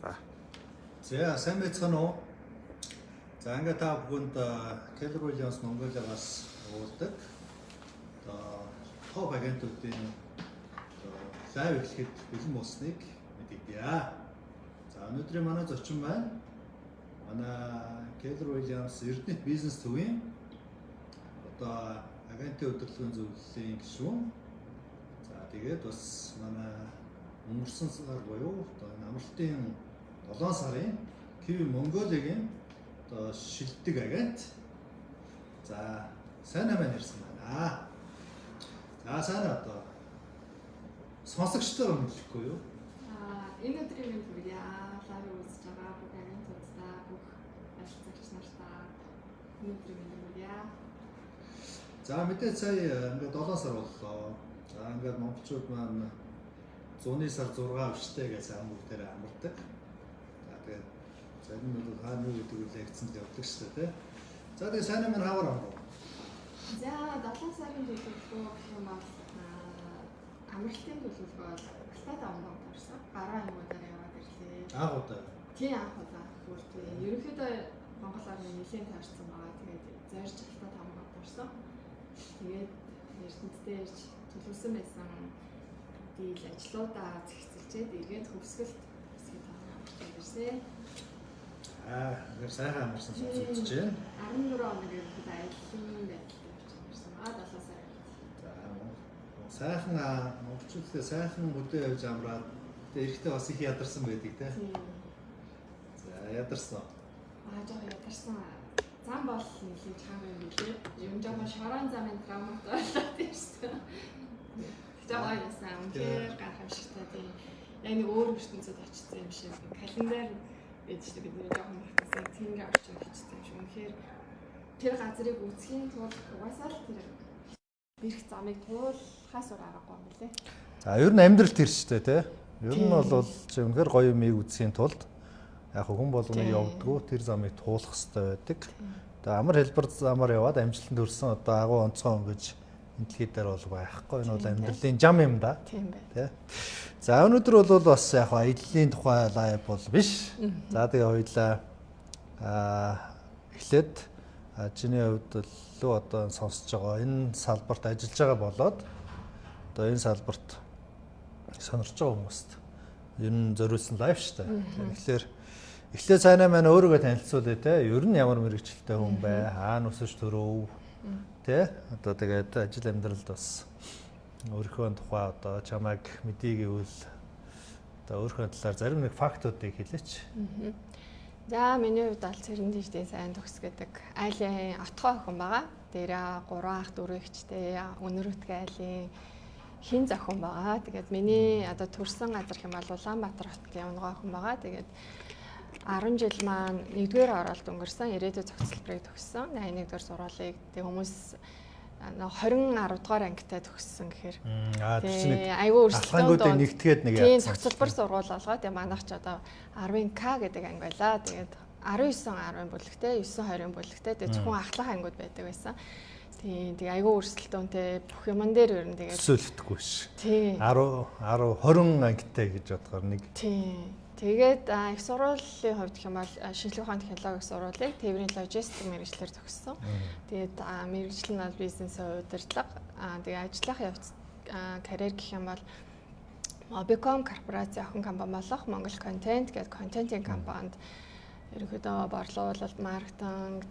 За сайн байцгаана уу? За ингээд та бүхэнд Keller Williams Mongolia-гаас уулздаг. Топ агентуудын лайв эхлэхэд бэлэн болсныг мэдэгдэе. За өнөөдрийн манай зочин байна. Манай Keller Williams Эрдэнэт бизнес төвийн агентийн удирдлагын зөвлөлийн гишүүн. За тэгээд бас манай өнгөрсөн сар буюу амралтын 7 сарын Kiwi Mongolia-гийн шилдэг агент. За сайн амин ирсэн байна. За сайн сонсогчдоор мэдрэхгүй юу? Энэ өдрийн мэнд хүргье. Лайв үзэж байгаа бүх агентуудаа, бүх ажилтнаач нартаа энэ өдрийн мэнд хүргье. За мэдээ сая ингээд 7 сар боллоо. За ингээд монголчууд маань 100-ны сар 6 өчтэй гэж сайн бүгдээр амардаг. За тэгээд зарим нь бол хаана юу гэдэг үл ягцсан л явдаг шүү дээ. За тэгээд сайн амин хавар амруу. За 7 сарын төлөвлөгөө гэх юм бол амралтын төлөвлөгөө бол стат амралт орсон. Гараа юмудаар яваад ирлээ. Анх удаа. Тийм анх удаа хүртээ. Ерөнхийдөө Монгол орны нэлээд таарсан байгаа. Тэгээд зорж стат амралт орсон. Тэгээд эрдэнэтэй ирж төлөвлөсөн байсан дийл ажлуудаа зэгцэлжээд эргээд хөвсгөлт хэсгийг таамаглаж ирсэн. Тэгэхээр сайхан амарсан сонсогдож байна. 14 хоног ерөнхийдөө аяллаа байдалтай явчихсан байгаа 7 сар. За сайхан монголчуудтай сайхан өдөө явж амраад тэгээ эрэхтэй бас их ядарсан байдаг те. За ядарсан. Жоо ядарсан. Зам бол нэлээд чанга юм билээ. Юм жоохон шорон замын травматай болоод ирсэн. Жоо яасан. Үнээр гайхамшигтай тийм. Яг нэг өөр ертөнцид очсон юм шиг. Календар ээжтэй бид нэр жоохон батсан. Тэнгэр орчин хийчихсэн юм шиг. Үнэхээр тэр газрыг үзхийн тулд угаасаа л тэр бэрх замыг туулахаас өөр аргагүй юм билээ. За ер нь амьдрал тэр ч те. Ер нь бол үнэхээр гоё юмыг үзхийн тулд яг хүн болгоныг явдггүй тэр замыг туулах хэрэгтэй байдаг. Тэгээ амар хэлбэр замаар яваад амжилтанд хүрсэн одоо агуу онцгой өнгөж энэ дэлхий дээр бол байхгүй. Энэ бол амьдралын зам юм да. Тийм бай. Тэ. За өнөөдөр бол бас яг аяллаа тухай лайв бол биш. За тэгээ хоёлаа эхлээд чиний хувьд лөө одоо сонсож байгаа энэ салбарт ажиллаж байгаа болоод одоо энэ салбарт сонирч байгаа хүмүүст ер нь зориулсан лайв шүү дээ. Тэгэхээр эхлээд сайн маань өөрийгөө танилцуулъя те. Ер нь ямар мэрэгчлэлтэй хүн бэ? Хаана өсөж төрөв? Тэ? Одоо тэгээд ажил амьдралд бас өөрийнхөө тухай одоо чамайг мэдээ гэвэл одоо өөрийнхөө талаар зарим нэг фактуудыг хэлээч. За миний хувьд аль цэрэндэжтэй сайн төгс гэдэг айлын отгой охин байгаа. Дээрээ 3 ах 4 эгчтэй өнөрөтгөө айлын хин зохион байгаа. Тэгээд миний одоо төрсэн газар хэм бол Улаанбаатар хотын онгой охин байгаа. Тэгээд 10 жил маань 1-р оролт өнгөрсөн. Ирээдүйн зохицолборыг төгссөн. 81-р сургуулийг тэг хүмүүс 20 10 дугаар ангитай төгссөн гэхээр айгүй өрсөлдөөн нэгтгээд нэг тийм зохицолбор сургууль болгоод манайх ч одоо 10К гэдэг анги байлаа. Тэгээд 19 10 бүлэгтэй 9 20 бүлэгтэй тэгээд зөвхөн ахлах ангиуд байдаг байсан. Тийм тэг айгүй өрсөлдөөнтэй бүх юмн дээр ер нь тэгээд төсөөлөхгүй ш. Тийм 10 20 ангитай гэж бодохоор нэг. Тийм. Тэгээд их сургуулийн хувьд гэх юм бол шинжлэх ухааны технологийн сургуулийг тээврийн логистик мэргэжлэр төгссөн. Тэгээд мэргэжил нь бол бизнесийн удирдлага. Тэгээд ажиллах явц карьер гэх юм бол Mobicom корпорац охин компани болох Монгол Контент гэдэг контентын компанид ерөнхийдөө борлуулалт, маркетинг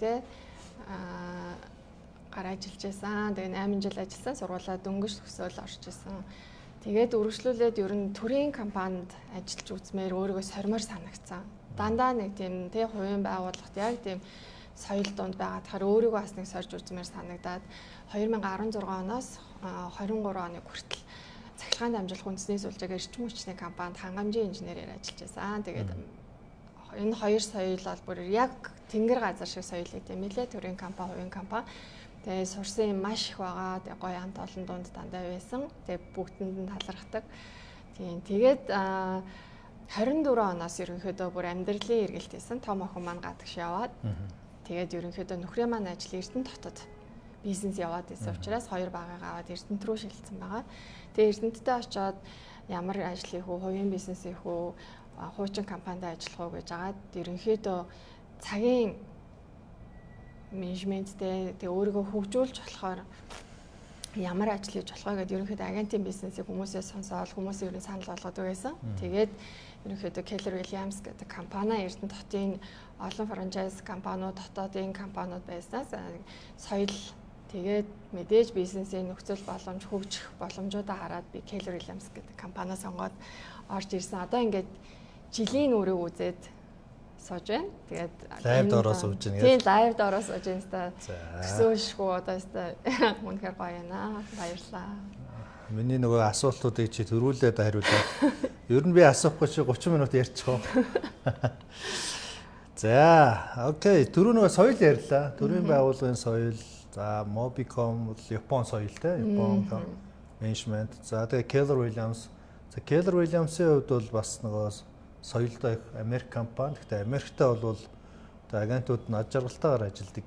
гараа ажиллаж байсан. Тэгээд 8 жил ажилласан. Сургуулаа дөнгөж төгсөөл орж исэн. Тэгээд үргэлжлүүлээд ер нь төрийн компанид ажиллаж үзмээр өөрийгөө сормоор санагцсан. Дандаа нэг тийм хувийн байгууллагт яг тийм соёл донд байгаа. Тэгэхээр өөрийгөө бас нэг сорж үзмээр санагдаад 2016 оноос 23 оны хүртэл цахилгаан дамжуулах үндэсний сүлжээгээр эрчим хүчний компанид хангамжийн инженерээр ажиллаж байсан. Тэгээд энэ хоёр соёл бол бүр яг тэнгэр газар шиг соёлыг тийм нэлээ төрийн компани, хувийн компани. Тэгээ сурсан юм маш их байгаа. Тэгээ гоё хамт олон дунд дандаа байсан. Тэгээ бүгдэнд нь талархдаг. Тийм. Тэгээд 24 оноос ерөнхийдөө бүр амьдралын эргэлтээсэн том охин маань гадагш яваад тэгээд ерөнхийдөө нөхрийн маань ажил Эрдэнэт хотод бизнес яваад байсан учраас хоёр багыг аваад Эрдэнэт рүү шилжсэн байгаа. Тэгээ Эрдэнэттэй очиод ямар ажил хийх үү, хувийн бизнес хийх үү, хуучин компанид ажиллах уу гэж агаад ерөнхийдөө цагийн менежменттэй тэгээ өөрийгөө хөгжүүлж болохоор ямар ажил хийж болох вэ гэдээ ерөнхийдөө агентийн бизнесийг хүмүүсээс сонсоод хүмүүсийн ерөн санал болгодог байсан. Тэгээд ерөнхийдөө Keller Williams гэдэг компани Эрдэнэ хотын олон франчайз компаниуд, дотоодын компаниуд байснаас соёл тэгээд мэдээж бизнесийн нөхцөл боломж хөгжих боломжуудаа хараад би Keller Williams гэдэг компани сонгоод орж ирсэн. Одоо ингээд жилийн өрөө үзээд сууж байна. Тэгээд лайвд ороо сууж байна. Тийм лайвд ороо сууж байна. Өсөөшгүй одоо үнэхээр гоё байна. Баярлалаа. Миний нөгөө асуултуудыг чи төрүүлээд хариулаад. Ер нь би асуухгүй чи 30 минут ярьчих уу. За, окей. Түрүү нөгөө соёл ярьлаа. Төрийн байгууллагын соёл, за Mobicom бол Япон соёлтэй, Япон менежмент. За тэгээ Keller Williams. За Keller Williams-ийн хувьд бол бас нөгөө соёлтой Америк компани. Гэхдээ Америктэй бол агентууд нь аж аргалтайгаар ажилладаг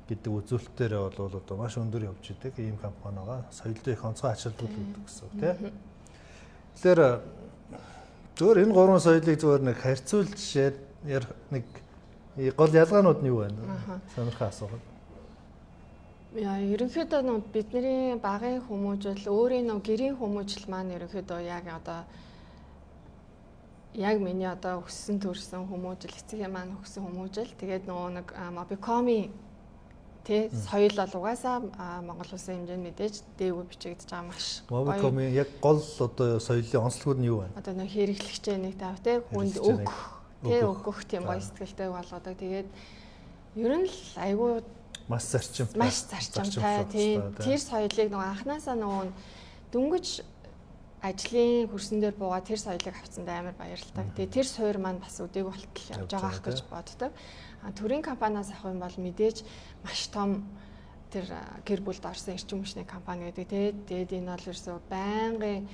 гэдэг үзүүлэлтээр бол одоо маш өндөр явж идэг ийм компани байгаа. Соёлтой их онцгой ач холбогдол үүдэг гэсэн үг тийм. Тэгэхээр зөвөр энэ гурван соёлыг зөвөр нэг харьцуулж нэг гол ялгаанууд нь юу байна? Сонирхол асуух. Яа, ерөнхийдөө бидний багын хүмүүжил, өөрийн гэрийн хүмүүжил маань ерөнхийдөө яг миний одоо өссөн төрсэн хүмүүжил, эцгийн маань өссөн хүмүүжил. Тэгээд нэг Mobicom-ийн соёл бол угаасаа Монгол улсын хэмжээнд мэдээж дээгүүр бичигдэж байгаа маш. Mobicom-ийн яг гол одоо соёлын онцлогуд нь юу байна? Одоо нэг хэрэглэгчээ нэг тав хүнд өгөх тийм гоё сэтгэлтэй болгодог. Тэгээд ер нь л айгүй маш зарчимтай тийм тэр соёлыг анханасаа дөнгөж ажлын хөрсөн дээр буугаад тэр соёлыг авцсанд амар баярлалаа. Тэгээ тэр суур маань бас үдээг болтол явж байгаа гэж боддог. Төрийн компаниас авах юм бол мэдээж маш том тэр гэр бүлд орсон эрчим хүчний компани гэдэг. Тэгээд энэ бол ерөөсөө байнгын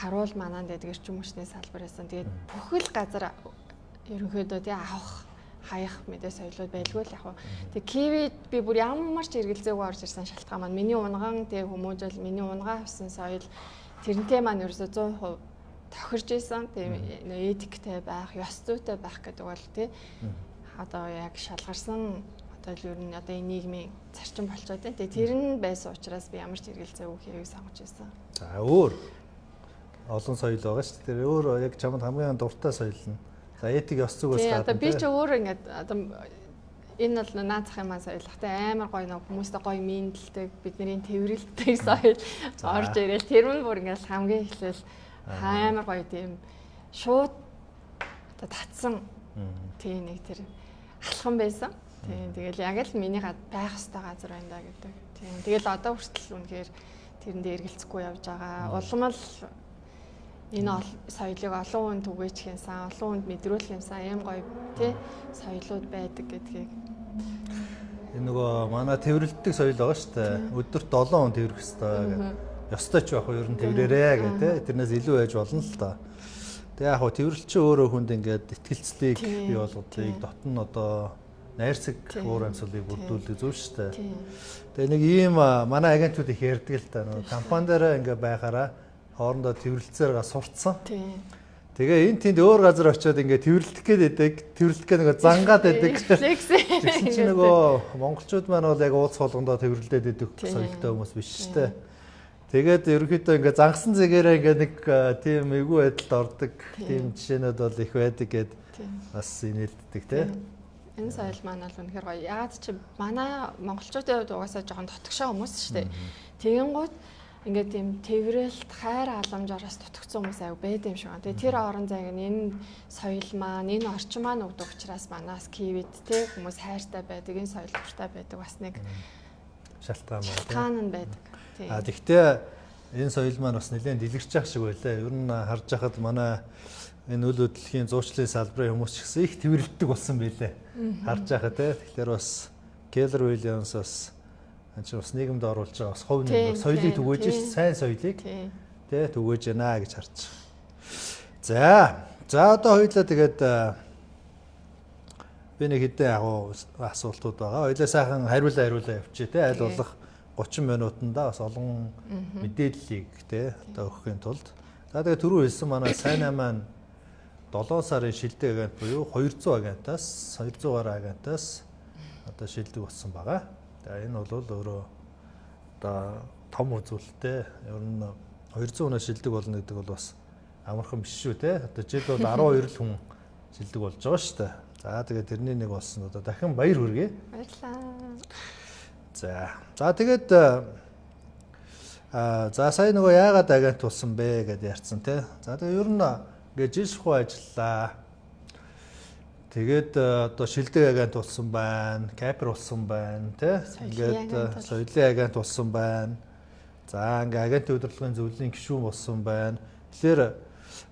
харуул манаанд байдаг эрчим хүчний салбар байсан. Тэгээд бүхэл газар ерөнхийдөө авах хаях мэдээ соёлууд байлгүй л яг. Тэгээ Kiwi би бүр ямар ч эргэлзээгүй орж ирсэн шалтгаан маань миний унган тэг хүмүүжил, миний унгаа авсан соёл тэрнтэй маань ерөөсөө 100% тохирж исэн. Тэгээ этиктэй байх, ёс зүйтэй байх гэдэг бол тий одоо яг шалгарсан одоо ер нь одоо энэ нийгмийн зарчим болчиход байна. Тэгээ тэр нь байсан учраас би ямар ч эргэлзээгүй хэвийг сонгож байсан. За өөр олон соёл байгаа шүү дээ. Тэр өөр яг чамд хамгийн дуртай соёл нь. За этик ёс зүйгээс гадна. Одоо би ч өөр ингээд одоо энэ бол наацах юм соёлтой амар гоё хүмүүстэй гоё мэдлдэг бидний тэрвэрлдэг соёл орж ирэл тэр нь бүр ингээд хамгийн эхлээл амар гоё тийм шууд одоо татсан тийм нэг тэр алхам байсан. Тийм тэгэл яг л миний байх ёстой газар байна да гэдэг. Тийм тэгэл одоо хүртэл үнэхээр тэрэндээ эргэлзэхгүй явж байгаа. Улам л энэ соёлыг олон хүнд түгээчих юмсан, олон хүнд мэдрүүлэх юмсан юм гоё тий соёлууд байдаг гэдгийг. Энэ нөгөө манай тэрвэрлдэг соёл байгаа шүү дээ. Өдөрт 7 хүн тэрвэрх хэрэгтэй гэдэг. Ёстой ч байх уу ер нь тэрвэрээрээ гэдэг. Тэрнээс илүү байж болно л та. Тэгээ яг хөө тэрвэрлэгч өөрөө хүнд ингээд итгэлцлийг бий болгодгийг дотн одоо найрсаг уур амьсгалыг бүрдүүлдэг зөв шүү дээ. Тэгээ нэг ийм манай агентууд их ярьдаг л та. Нөгөө компани дээр ингээд байхаараа хоорондоо тэрвэрлэлцээр сурцсан. Тэгээ энэ тэнд өөр газар очиод ингээд тэрвэрлэх гээд нөгөө зангаад байдаг. Тэгсэн чинь нөгөө монголчууд маань бол яг уулз болгондоо тэрвэрлээд байдаг соёлтой хүмүүс биш шүү дээ. Тэгээд ерөнхийдөө ингээд зангасан зэгээрээ ингээд нэг тийм эвгүй байдалд ордог тийм жишээнүүд бол их байдаг гэд бас инээлддэг тийм. Энэ соёл маань бол үнэхээр гоё. Ягаад чи манай монголчуудын хувьд угаасаа жоохон дотгошоо хүмүүс шүү дээ. Тэгэнгუთ ингээд тийм тэрвэрлэлт хайр халамжаараас дутагдсан хүмүүс аяг байд юм шиг байна. Тэгээ тэр орон зайг энэ соёл маань, энэ орчин маань өгдөг учраас манаас Kiwi-д те хүмүүс хайртай байдаг, энэ соёл дуртай байдаг бас нэг шалтгаан байдаг. Тэгтээ энэ соёл маань бас нэлээд дэлгэрч явах шиг байлаа. Ер нь харж байхад манай энэ үйл хөдлөлийн зуучлалын салбарын хүмүүс ч гэсэн их тэрвэрлдэг болсон байлээ. Харж байхад те. Тэгэхээр бас Keller Williams бас бас нийгэмд оруулж байгаа бас хувь нэг соёлыг түгээж шүү, сайн соёлыг те түгээж байна гэж харж байгаа. За одоо хоёлаа тэгээд би нэг хэдэн асуултууд байгаа. Хоёлаа сайхан хариулаа явчих те. Аль болох 30 минутанда бас олон мэдээллийг те одоо өгөхийн тулд. За тэгээд түрүү хэлсэн манай сайнаа маань 7 сарын шилдэг агент буюу 200 агентаас 200 гаруй агентаас одоо шилдэг болсон байгаа. Тэгээ энэ бол өөрөө одоо том үзүүлэлттэй. Ер нь 200 хүнээс шилдэг болно гэдэг бол бас амархан биш шүү те. Одоо жил бол 12 л хүн шилдэг болж байгаа шүү дээ. За тэгээд тэрний нэг болсон одоо дахин баяр хүргэе. Баярлалаа. За тэгээд за сая нөгөө яагаад агент болсон бэ гэдээ ярьсан те. За тэгээд ер нь ингээд жил шахуу ажиллаа. Тэгээд одоо шилдэг агент болсон байна, капер болсон байна те. Ингээд соёлын агент болсон байна. За ингээд агентийн удирдлагын зөвлөлийн гишүүн болсон байна. Тэгэхээр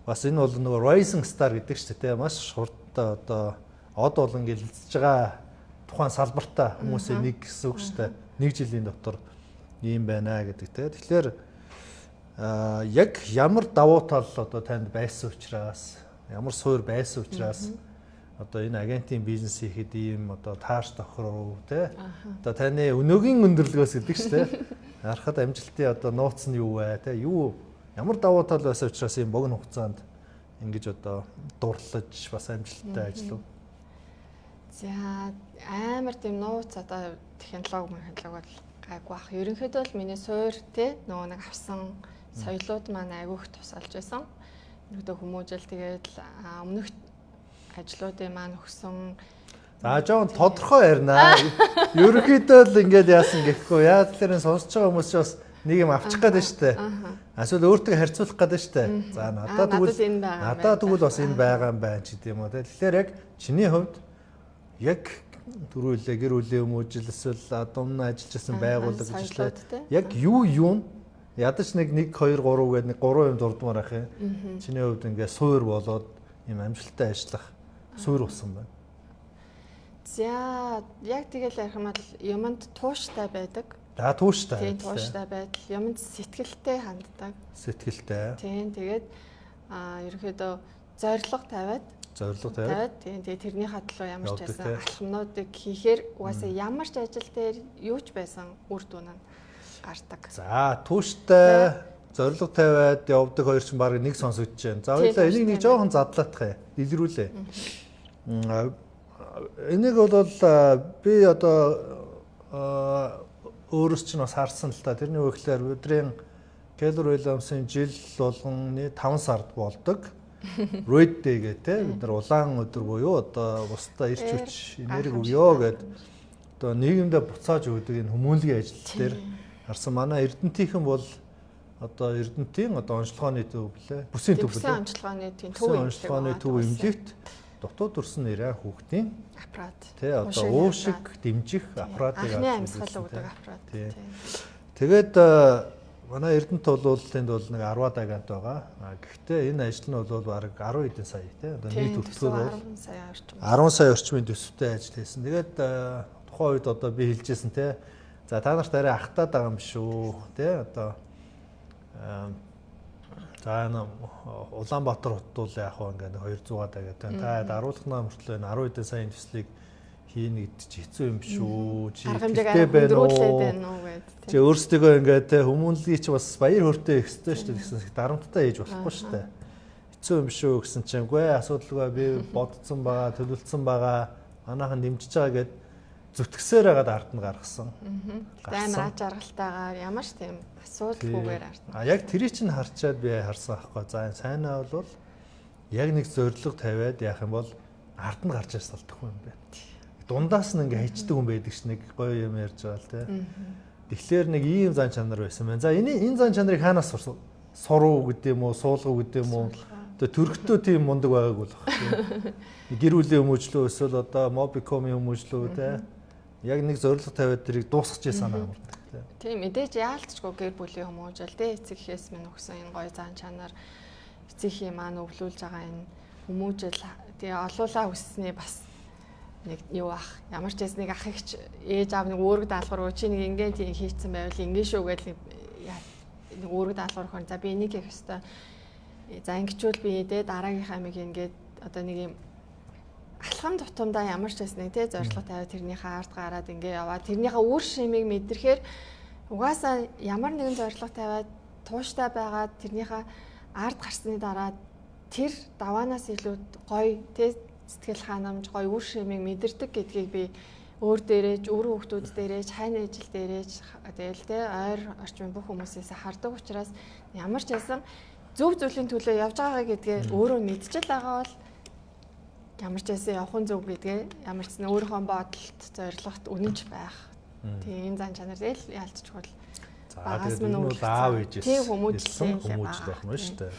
бас энэ бол нөгөө rising star гэдэг шүү дээ те. Маш хурдтай одоо од болон гэлэлцэж байгаа тухайн салбартаа хүмүүсийн нэг гэсэн үг шүү дээ. Нэг жилийн дотор ийм байна гэдэг те. Тэгэхээр яг ямар давуу тал одоо танд байсан учраас, ямар суур байсан учраас одоо энэ агентийн бизнес хийхэд ийм одоо тааш тохиров те. Одоо таны өнөөгийн өндөрлгөөс гэдэг шүү дээ. Харахад амжилтын одоо нууц нь юу вэ те? Юу ямар давуу тал байсан учраас ийм богино хугацаанд ингэж одоо дурлаж бас амжилттай ажиллав. За амар тийм нууц одоо технологи бол гайгүй бах. Ерөнхийдөө л миний суур те нөгөө нэг авсан соёлууд маань айгүйх тусалж байсан. Ерөнхийдөө хүмүүжил тэгээд өмнөх ажлуудын маань өгсөн. За жоон тодорхой ярина. Ерөнхийдөө л ингэж яасан гэхгүй. Яа тэгэхээр сонсож байгаа хүмүүс бас нэг юм авчих гээд штэ. Эсвэл өөртөө харьцуулах гээд штэ. За надад тэгвэл бас энэ байгаа юм байна ч гэдэм үү. Тэгэхээр яг чиний хувьд яг төрүүлээ гэр бүлийн хүмүүжил эсвэл дунд ажиллажсэн байгууллага гэжлээ. Яг юу нь ядаж нэг 2 3 гээд нэг 3 юм дурдмаар ах юм. Чиний хувьд ингээ суур болоод юм амжилттай ажиллах суур болсон байна. За яг тэгэл ярих юм бол юмд тууштай байдаг. За тууштай. Тийм тууштай байдал. Юмд сэтгэлтэй ханддаг. Сэтгэлтэй. Тийм тэгээд ерөөхдөө зорилго тавиад тийм тэгээд тэрнийхээ төлөө ямар ч байсан алхамнуудыг хийхээр угаасаа ямар ч ажил дээр юу ч байсан үр дүн нь гардаг. За тууштай зорилго тавиад явдаг хоёр ч баг нэг сонсогдож байна. За хоёулаа энийг нэг жоохон задлаадах дэлгэрүүлээ. Энийг бол би одоо өөрөөс чинь бас харсан л та. Тэрний үгээр өдрийн Keller Williams-ын жил болгоны 5 сард болдог. Red Day гэдэг бид нар улаан өдөр буюу одоо бусдаа ирч хүч энерги өгөө гэдэг одоо нийгэмдээ буцааж өгдөг энэ хүмүүнлэгийн ажил дээр харсан. Манай Эрдэнэтийнхэн бол одоо Эрдэнэтийн одоо онцлогооны төв блэ? Бүсийн төв блэ? Онцлогооны төв эмнэлэгт дотоод төрсэн нэрээ хүүхдийн аппарат. Тэ одоо уушиг дэмжих аппаратыг анхны амьсгал өгдөг аппарат. Тэгээд манай Эрдэнэт бол тэнд бол нэг 10-аад агент байгаа. Гэхдээ энэ ажил нь бол бараг 10 хэдэн сая тий. Одоо нийт төлбөр бол 10 сая орчмын төсөвтэй ажил хийсэн. Тэгээд тухайн үед одоо би хэлжсэн тий. За та нарт арай ахтаад байгаа юм шүү тий. Одоо за энэ Улаанбаатар хот бол яг хөө ингээд 200-аад агент. Та даруулгынаа мөртлөө энэ 10 хэдэн саяын төслийг хийнэ гэдэг чи хэцүү юм шүү. Чи хэрэгтэй байна уу гэдэг. Чи өөрсдөө ингээд хүмүүнлэгийг чи бас баяр хөөртэй их өстэй шүү дээ гэсэн дарамттай ээж болохгүй шүү дээ. Хэцүү юм шүү гэсэн чинь үгүй асуудалгүй би бодцсон байгаа, төлөвлөсөн байгаа. Манайхан дэмжиж байгаа гэд зүтгэсээр байгаад ард нь гаргасан. Амар аж аргалтайгаар ямар ч тийм асуудалгүйгээр ард нь. Яг тэрийг чинь харчаад би харсан аахгүй. За энэ сайнаа бол яг нэг зорилго тавиад яах юм бол ард нь гарч ирсэн салдахгүй юм байна. Дундаас нь ингээ хайчдаг хүн байдаг ш нэг гоё юм ярьж байгаа л тий. Тэгэхээр нэг ийм зан чанар байсан байна. За энэ зан чанарыг хаанаас суруу гэдэг юм уу, суулгав гэдэг юм уу? Тэгээ төрхтөө тийм мундаг байгааг бол баг. Гэр бүлийн хүмүүжлөө эсвэл одоо Mobicom-ийн хүмүүжлөө тий. Яг нэг зорилго тавиад тэрийг дуусгаж санаа амардаг тий. Тийм мэдээж яалтчгүй гэр бүлийн хүмүүжил тий эцэг эхээс минь өгсөн энэ гоё зан чанар эцэгхийн маань өвлүүлж байгаа энэ хүмүүжил тэгээ олуулаа өссөний бас нэг юу ах ямар ч нэг ах ихч ээж аав нэг үүрэг даалгавар чи нэг ингээд тийм хийцэн байвал ингэ шүү гэж нэг үүрэг даалгавар хон за би энийг хийх ёстой за ингэчүүл би дэ дараагийнхаа амиг ингээд одоо нэг юм алхам тутамдаа ямар ч нэг тий зорилго тавиад тэрнийхээ ард гараад ингээ яваа тэрнийхээ үр шимийг мэдрэхээр угаасаа ямар нэгэн зорилго тавиад тууштай байгаад тэрнийхээ ард гарсны дараа тэр даваанаас илүү гоё тэ сэтгэл ханамж гоё үр шимийг мэдэрдэг гэдгийг би өөр дээрээч өөр хүүхдүүд дээрээч хайны ажил дээрээч тэгэл тэ ойр орчмын бүх хүмүүсээс хардаг учраас ямар ч байсан зөв зүйлийн төлөө явж байгаа гэдгээ өөрөө мэдчихэл байгаа бол ямар ч байсан явахын зөв гэдгээ ямар ч нэг өөрийнхөө бодолд зорилгот үнэнч байх. Тийм зан чанар тэгэл ялцчихвол багаас минь аав ээжээс тийм хүмүүжлээ байх нь шүү дээ.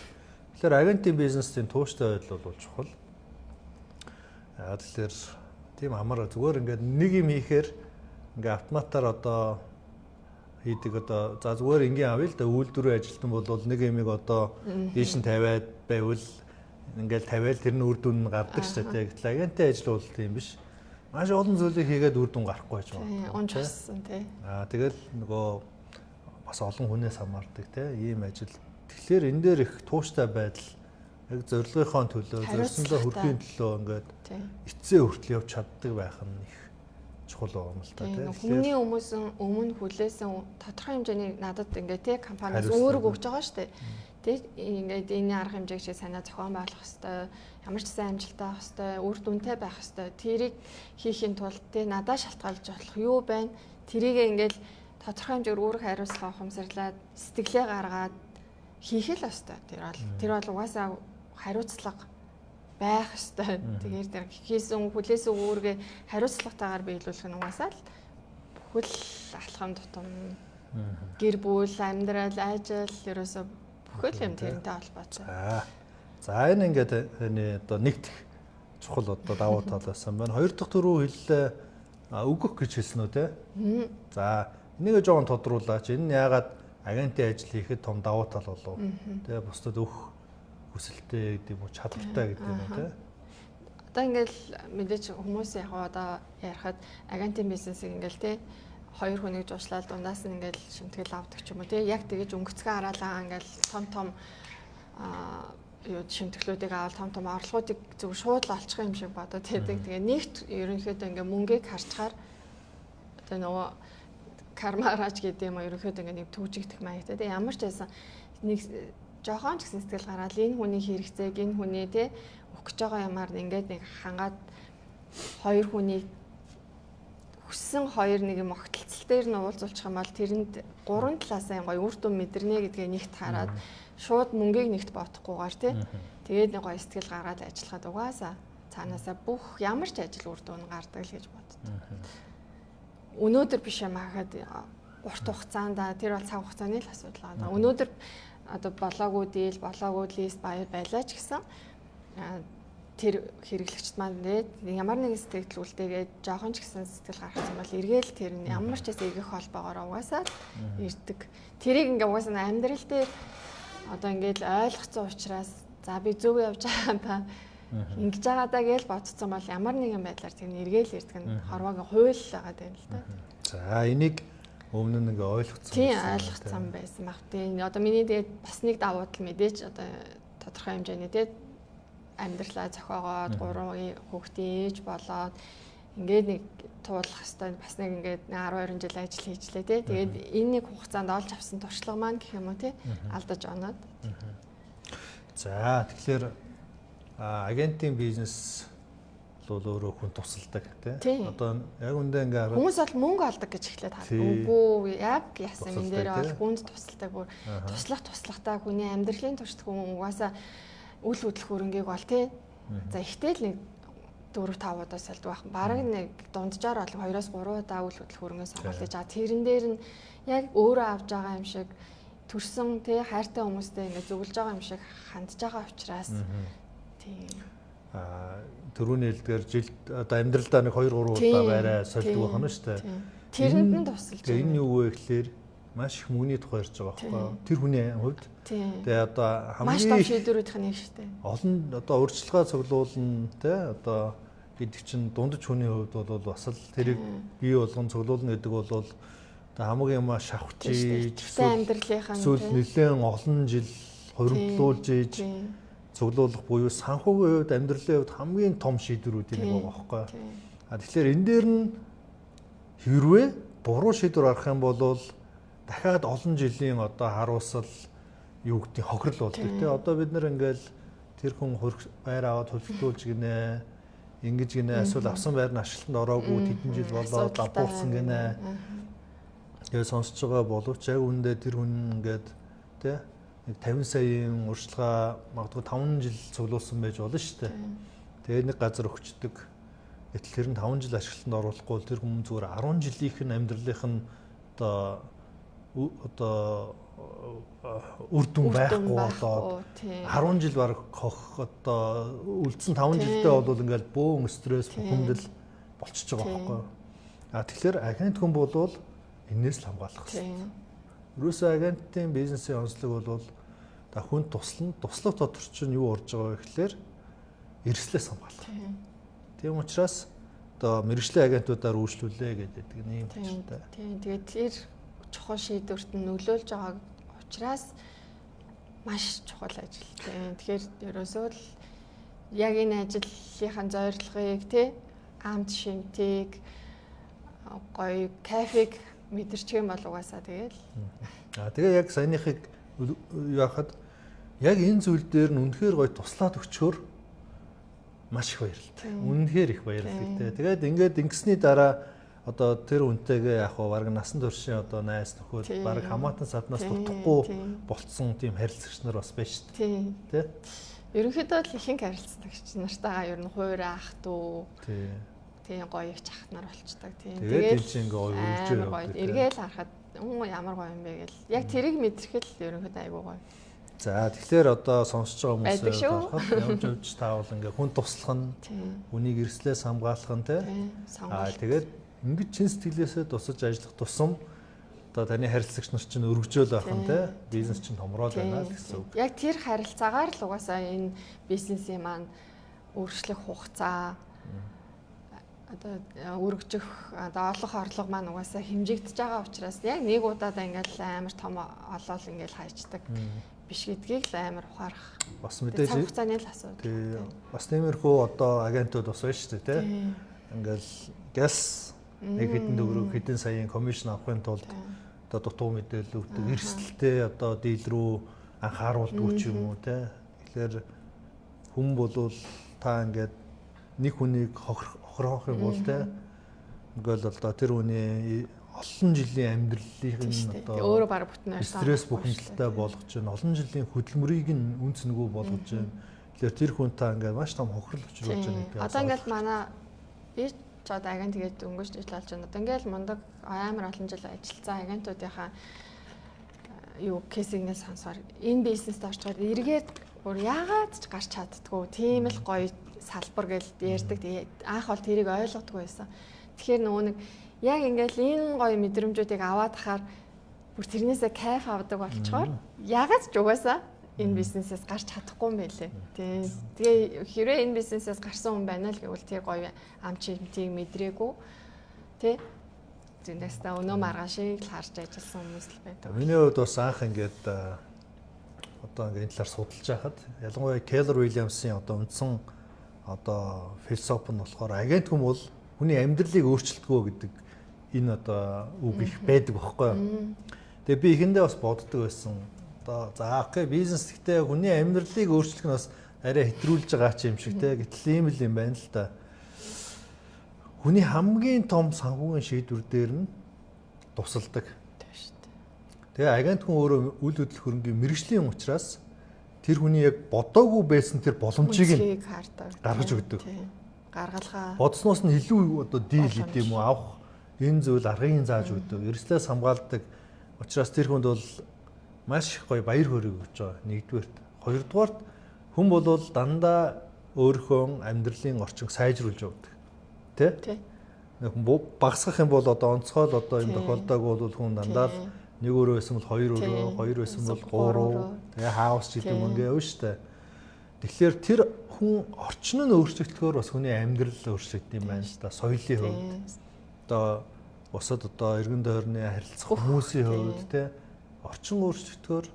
Тэгэхээр агентийн бизнесийн тууштай байдал бол чухал. Тэгэхээр тийм амар зүгээр ингээд нэг юм хийхээр ингээд автоматар одоо хийдэг одоо за зүгээр ингийн авъя л да үйлдвэрийн ажилтан бол нэг юмыг одоо дээш нь тавиад байвал ингээд тавиал тэр нь үр дүн гардаг шүү дээ. Гэтэл агентийн ажил бол тийм биш. Маш олон зүйлийг хийгээд үр дүн гарахгүй байж байгаа. Унж болсон тий. Тэгэл нөгөө бас олон хүнээс хамаардаг те ийм ажил. Тэгэхээр энэ дээр их тууштай байдал яг зорилгынхоо төлөө зорьсондоо хүрэхийн төлөө ингээд эцсээ хүртэл явж чаддаг байх нь их чухал байгаа юм л та тийм. Хүмүүний өмнө хүлээсэн тодорхой хэмжээний надад ингээд тий компаниас өөрөг өгч байгаа шүү дээ. Тий ингээд энэ арга хэмжээг чи санаа зохион байгуулах хэвээр ямар ч сайн амжилттай байх хэвээр үр дүнтэй байх хэвээр тэрийг хийхин тулд тий надад шалтгаалж болох юу байна? Тэрийг ингээд тодорхой хэмжээгээр үүрэг хариуцлага ухамсарлаад сэтгэлээ гаргаад хийх л ёстой. Тэр бол угаасаа хариуцлага байх ёстой. Тэгэхээр тэр хийсэн хүлээсэн үүргээ хариуцлагатайгаар биелүүлэх нь угаасаа л бүхэл алхам тутам гэр бүл, амьдрал, ажил ерөөсө бүхэл юм тэрнтэй холбоотой. За энэ ингээд одоо нэгдэх чухал одоо давуу тал байсан байна. Хоёр дахь төрөө хэллээ өгөх гэж хэлсэн үү те? За энийг жоохон тодруулаач. Энэ нь яагаад агентийн ажил хийхэд том давуу тал болов? Тэ бусдад өгөх хүсэлтэй гэдэг юм уу, чадвартай гэдэг юм уу те? Одоо ингээл мэдээж хүмүүс яг одоо ярихад агентийн бизнесийг ингээл те хоёр хүнийг жуулчлаад дундаас нь ингээл шимтгэл авдаг ч юм уу те. Яг тэгэж өнгөцгөө хараалаа ингээл том юу шимтгэлүүдийг аваад том орлогуудыг зөв шууд л олчих юм шиг бодоод байдаг. Тэгээ нэгт ерөнхийдөө ингээ мөнгийг харчаар одоо нөгөө кармарач гэдэг юм ерөнхийдөө ингээ нэг түүжигдэх маягтай. Тэгээ ямар ч байсан нэг жоохон ч гэсэн сэтгэл гараад энэ хүний хэрэгцээг энэ хүний те өгөх гэж байгаа юмар ингээд нэг хангаад хоёр хүний хүссэн хоёр нэг юм огтлцол дээр нь уулзуулчих юм бол тэрэнд гурван талаасаа гоё үр дүн мэдэрнэ гэдгээ нэгт хараад шууд мөнгийг нэгт бодохгүйгээр тий. Тэгээд нэг гоё сэтгэл гаргаад ажиллахад угаасаа цаанаасаа бүх ямар ч ажил үр дүн гардаг л гэж боддог. Өнөөдөр биш юм хахад урт хугацаанд тэр бол цаг хугацааны л асуудал байна. Өнөөдөр одоо болоогүй дийл, болоогүй лист байлаа ч гэсэн тэр хэрэглэгчд маань ямар нэгэн сэтгэл үлдээгээд жоохон ч гэсэн сэтгэл гаргасан бол эргээл тэр нь ямар ч гэсэн эргэх холбоогоор угаасаа ирдэг. Тэрийг ингээ угаасаа амьдрал дээр одоо ингээд ойлгоцсон учраас за би зөв явж байгаа та ингэж байгаа даа гэж бодсон бол ямар нэгэн байдлаар тэр нь эргээл ирдэг нь хорвоогийн хууль байгаа юм л да. За энийг өмнө нь ингээ ойлгоцсон. Тийм ойлгоцсон байсан баг. Тийм одоо миний тэгээд бас нэг давуу тал мэдээж одоо тодорхой хэмжээний тэгээд амьдралаа зохиогоод 3 хүүхдийн ээж болоод ингээд нэг туулах хэвээр бас нэг ингээд 12 жил ажил хийжлээ тий. Тэгээд энэ нэг хугацаанд олж авсан туршлага маань гэх юм уу тий алдаж оноод. За тэгэхээр агентийн бизнес бол өөрөө хүн тусалдаг тий. Одоо яг үндэ ингээ хүмүүс бол мөнгө олдог гэж эхлээд хардаг. Үгүй яг яасан энэ дээр бол хүнд тусалдаг бүр туслахтаа хүний амьдралын туршид хүн угаасаа үл хөдлөх хөрөнгийг бол тий. За ихтэй л нэг 4-5 удаа салд байх. Бараг нэг дунджаар бол 2-3 удаа үл хөдлөх хөрөнгөө сонгуулж байгаа. Тэрэн дээр нь яг өөрөө авж байгаа юм шиг төрсөн тий хайртай хүмүүстэй ингэ зөвлөж байгаа юм шиг хандж байгаа учраас тий. Төрөний хэлдгээр жилд одоо амьдралдаа нэг 2-3 удаа байраа сольдог байна шүү дээ. Тэрэнд нь тусалж байгаа. Энэ юу вэ гэхээр маш их мөнгөний тухай ярьж байгаа байхгүй. Тэр хүний хувьд тэгээ одоо хамгийн маш том шийдвэрүүдх нь шүү дээ. Олон одоо урьдчилгаа цуглуулна тий одоо гэдэг чинь дундаж хүний хувьд бол бас л тэрийг бий болгон цуглуулна гэдэг бол одоо хамгийн маш шавхчиж амьдралынхаа эсвэл нэлээд олон жил хоригдлуулж ийж цуглуулах буюу санхүүгийн хувьд амьдралын хувьд хамгийн том шийдвэрүүд нэг байгаа байхгүй. Тэгэхээр энэ дээр нь хэрвээ буруу шийдвэр гаргах юм бол дахиад олон жилийн одоо харуулсал юу гэдэг хохирол болдог тий. Одоо бид нэр ингээл тэр хүн байр аваад хөлтүүлж гинэ. Ингэж гинэ эсвэл авсан байр нь ашиглалтанд ороогүй хэдэн жил болоод давбуулсан гинэ. Тэгээ сонсож байгаа боловч яг үүндээ тэр хүн ингээд тий нэг 50 саяын урьдчилгаа магадгүй 5 жил цуглуулсан байж болно шүү дээ. Тэгээ нэг газар өгчдөг. Гэтэл тэр нь 5 жил ашиглалтанд оруулахгүй тэр хүн зүгээр 10 жилийнх нь амьдралынх нь одоо үр дүн байхгүй болоод 10 жил баг хох одоо үлдсэн 5 жилдээ бол ингээл бөөн стресс бухимдал болчихж байгаа байхгүй. Тэгэхээр агент хүн болвол энээс л хамгаалах хэрэгтэй. Ерөөсөө агентийн бизнесийн онцлог бол хүн туслах дотор чинь юу орж байгаа вэ гэхээр эрсдлээс хамгаалах. Тийм учраас одоо мэргэжлийн агентуудаар үйлчлүүлээ гэдэг нэг юм хэлтэй. Тийм. Тэгээд тэр чухал шийдвэрт нь нөлөөлж байгаа учраас маш чухал ажил. Тэгэхээр ерөөсөө л яг энэ ажлынхаа зорилгыг тий амт шинтийг гоё кафег мэдэрч юм бол угаасаа тэгэл. Тэгээ яг саяныхыг яахад яг энэ зүйл дээр нь үнэхээр гоё туслаад өгчөөр маш их баярлалтай. Үнэхээр их баярлалтай. Тэгээд ингээд ингэсний дараа одоо тэр үнтэйгээ яг хаа бараг насан туршийн одоо найз нөхөд бараг хамаатан саднаас дутхгүй болцсон тийм харилцагч нар бас байж шүү дээ. Тэ? Ерөнхийдөө л ихэнх харилцагч нартайгаа ер нь хуурай ах дүү. Тийм гоё их чахт нар болчдаг. Тэгээд энэ чинь гоё үржээ явдаг. Эргээл харахад ямар гоё юм бэ гэл. Яг тэрийг мэдрэхэл ерөнхийдөө айгүй гоё. За тэгэхээр одоо сонсож байгаа хүмүүсээ явж явж таавал ингээ хүн туслах нь үнийг эрслээс хамгаалах нь тэгээд ингэж чин сэтгэлээсээ тусаж ажиллах тусам одоо таны харилцагч нар чинь өргөжөөл байх нь бизнес чинь томроод байна гэсэн үг. Яг тэр харилцаагаар л угаасаа энэ бизнесийн маань өөрчлөх хугацаа одоо өргөжих одоо олох орлого маань угаасаа хэмжигдэж байгаа учраас яг нэг удаад ингээл амар том олол ингээл хайчдаг биш гэдгийг л амар ухаарах. Бас мэдээж хугацааны л асуудал. Бас тиймэрхүү одоо агентууд бас байна шүү дээ, тийм. Ингээл гялс нэг хэдэн төгрөг хэдэн саяын комисшн авахын тулд одоо дутуу мэдээлэл өгдөг, эрсдэлтэй одоо дийл рүү анхааруулдаг ч юм уу, тийм. Тэгэхээр хүн болвол та ингээд нэг хүнийг хохирох юм бол тийм. Ингээл одоо тэр хүний олон жилийн амьдралын одоо өөрөө баг бүтнээр стресс бухимдалтай болгож байна. Олон жилийн хөдөлмөрийг нь үнц нөгөө болгож байна. Тэгэхээр тэр хүн та ингээд маш том хохирол учруулж байна. Одоо ингээд манай би ч одоо агент тэгээд өнгөж жил болж байна. Одоо ингээд мундаг амар олон жил ажилласан агентуудынхаа юу кейсигнээс сонсоор энэ бизнест орчгаад эргээд бүр яагаад ч гарч чаддгүй. Тийм л гоё салбар гэж ярьдаг. Анх бол тэрийг ойлгодгүй байсан. Тэгэхээр нөгөө нэг яг ингээл энэ гоё мэдрэмжүүдийг аваад хахаар бүр тэрнээсээ кайф авдаг болчоор ягаад ч угаасаа энэ бизнесээс гарч чадахгүй юм байлээ. Тэгээ хэрвээ энэ бизнесээс гарсан хүн байна л гэвэл тэр гоё ам чимтийг мэдрээгүй. Тэ зинээс та өнөө маргаашийг л харж ажилласан хүмүүс л байдаг. Миний хувьд бас анх ингээд одоо ингээд энэ талаар судалж байхад ялангуяа Keller Williams-ийн одоо үндсэн одоо философи нь болохоор агент хүн бол хүний амьдралыг өөрчилдөгөө гэдэг энэ одоо үг их байдаг байхгүй юу. Тэгээ би ихэндээ бас боддог байсан. Одоо за окей бизнес гэхдээ хүний амьдралыг өөрчлөх нь бас арай хэтрүүлж байгаа ч юм шиг те. Гэтэл ийм л юм байна л да. Хүний хамгийн том санхүүгийн шийдвэр дээр нь тусалдаг. Тэгээ агент хүн өөрөө үйл хөдлөх хөрөнгийн мэргэжлийн учраас тэр хүний яг бодоогүй байсан тэр боломжийг нь гаргаж өгдөг. Гаргалгаа. Бодсноос нь илүү одоо дийл гэдэг юм уу авах энэ зүйл аргыг зааж өгдөг. Эрслээс хамгаалдаг. Учраас тэр хүнд бол маш их гоё баяр хөөргийг өгч байгаа. Нэгдүгээрт. Хоёрдугаарт хүн бол дандаа өөрийнхөө амьдралын орчинг сайжруулж явдаг. Тэ? Нэг багасгах юм бол одоо онцгой л одоо юм тохиолдог бол хүн дандаа л нэг өрөө байсан бол хоёр өрөө, хоёр байсан бол гурав. Тэгээ хаус ч гэдэг юм ингээ явна шүү дээ. Тэгэхээр тэр хүн орчин нь өөрчлөгдөхөөр бас хүний амьдрал өөрчлөгдөж юм байна л да. Соёлын хувьд. Одоо бусад одоо эргэн тойрны харилцах хүмүүсийн хувьд те орчин өөрчлөгдөхөөр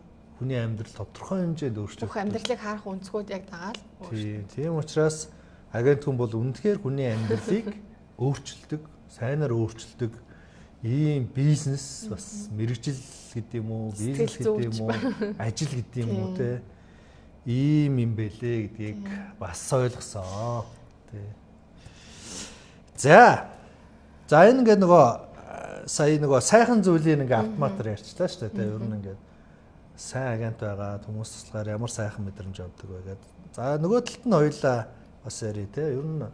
хүний амьдрал тодорхой хэмжээнд өөрчлөгдөх. Бүх амьдралыг харах өнцгүүд яг дагаал. Тийм учраас агент хүн бол үнэхээр хүний амьдралыг өөрчилдөг, сайнаар өөрчилдөг ийм бизнес бас мэрэгжил гэдэг юм уу, бизнес гэдэг юм уу, ажил гэдэг юм уу те ийм юм бэлээ гэдгийг бас ойлгосон. Тий. За энэ ингээд сая сайхан зүйлийг ингээд автоматар ярьчлаа шүү дээ. Ер нь ингээд сайн агент байгаа хүмүүс туслахаар ямар сайхан мэдрэмж авдаг вэ гэдэг. За нөгөө талд нь хоёлаа бас яри те. Ер нь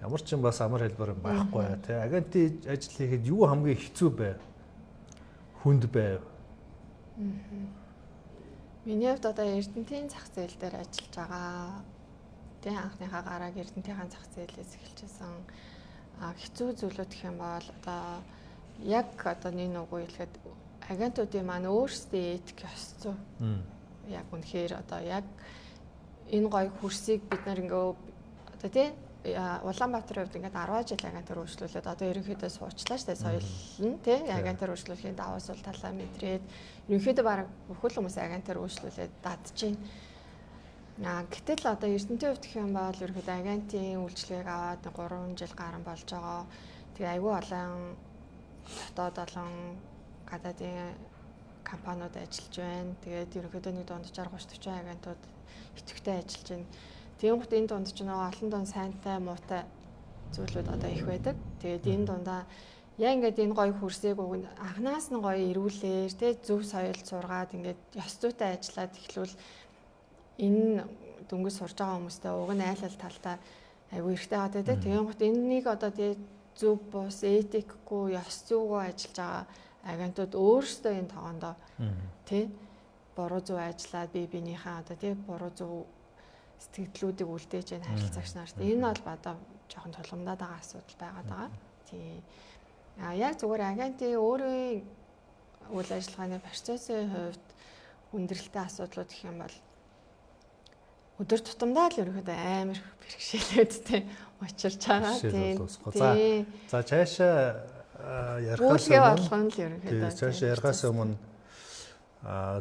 ямар ч юм бас амар хэлбэр байхгүй те. Агентийн ажил хийхэд юу хамгийн хэцүү байв? Хүнд байв. Миний хувьд одоо Эрдэнэтийн зах зээл дээр ажиллаж байгаа. Тэ анхныхаа гарааг Эрдэнэтийн зах зээлээс эхэлжсэн. Хэцүү зүйлүүд гэх юм бол одоо яг одоо нэг үгүй хэлэхэд агентуудын маань өөрсдөө этик ёс зүй. Яг үнэхээр одоо яг энэ гоё хөрсийг бид нар ингээ одоо тий Улаанбаатарын хувьд ингээд 10 жил агентаар үйлчлүүлээд одоо ерөнхийдөө суучлаа шүү дээ. Соёл нь тий агентаар үйлчлүүлэхийн даваа сул талаа мэдрээд ерөнхийдөө бараг бүхэл хүмүүс агентаар үйлчлүүлээд дадж байна. Гэтэл одоо Эрдэнэтийн хувьд гэх юм бол ерөнхийдөө агентийн үйлчлэгийг аваад 3 жил гарсан болж байгаа. Тэгээ айгүй олон дотоод олон гадаадын компаниуд ажиллаж байна. Тэгээд ерөнхийдөө нэг дунджаар 30-40 агентууд идэвхтэй ажиллаж байна. Тэгэнгუთ энэ дунд ч нөгөө олон дунд сайнтай муутай зүйлүүд одоо их байдаг. Тэгээд энэ дундаа яг ингээд энэ гоё хөрсийг анханаас нь гоё ирүүлээр тий зөв соёлд сургаад ингээд ёс зүйтэй ажиллаад эхлүүл энэ дөнгөж сурж байгаа хүмүүстэй уг нь айл талтай айгүй ихтэй байгаа тий. Тэгэнгუთ энэнийг одоо тий зөв бус этикгүй ёс зүйгүй ажиллаж байгаа агентууд өөрсдөө энэ тоогондоо тий буруу зөв ажиллаад биенийхээ одоо тий буруу зөв сэтгэлдлүүдийг үлдээж яах харилцагч нарт энэ бол одоо жоохон тулгамдаад байгаа асуудал байгаад байгаа. Тий. Яг зүгээр агентийн өөрийн үйл ажиллагааны процессын хувьд хүндрэлтэй асуудлууд гэх юм бол өдөр тутамдаа л ерөөхдөө амар бэрхшээлүүдтэй учирч байгаа. Тий. За цаашаа ярихаас өмнө цаашаа ярихаас өмнө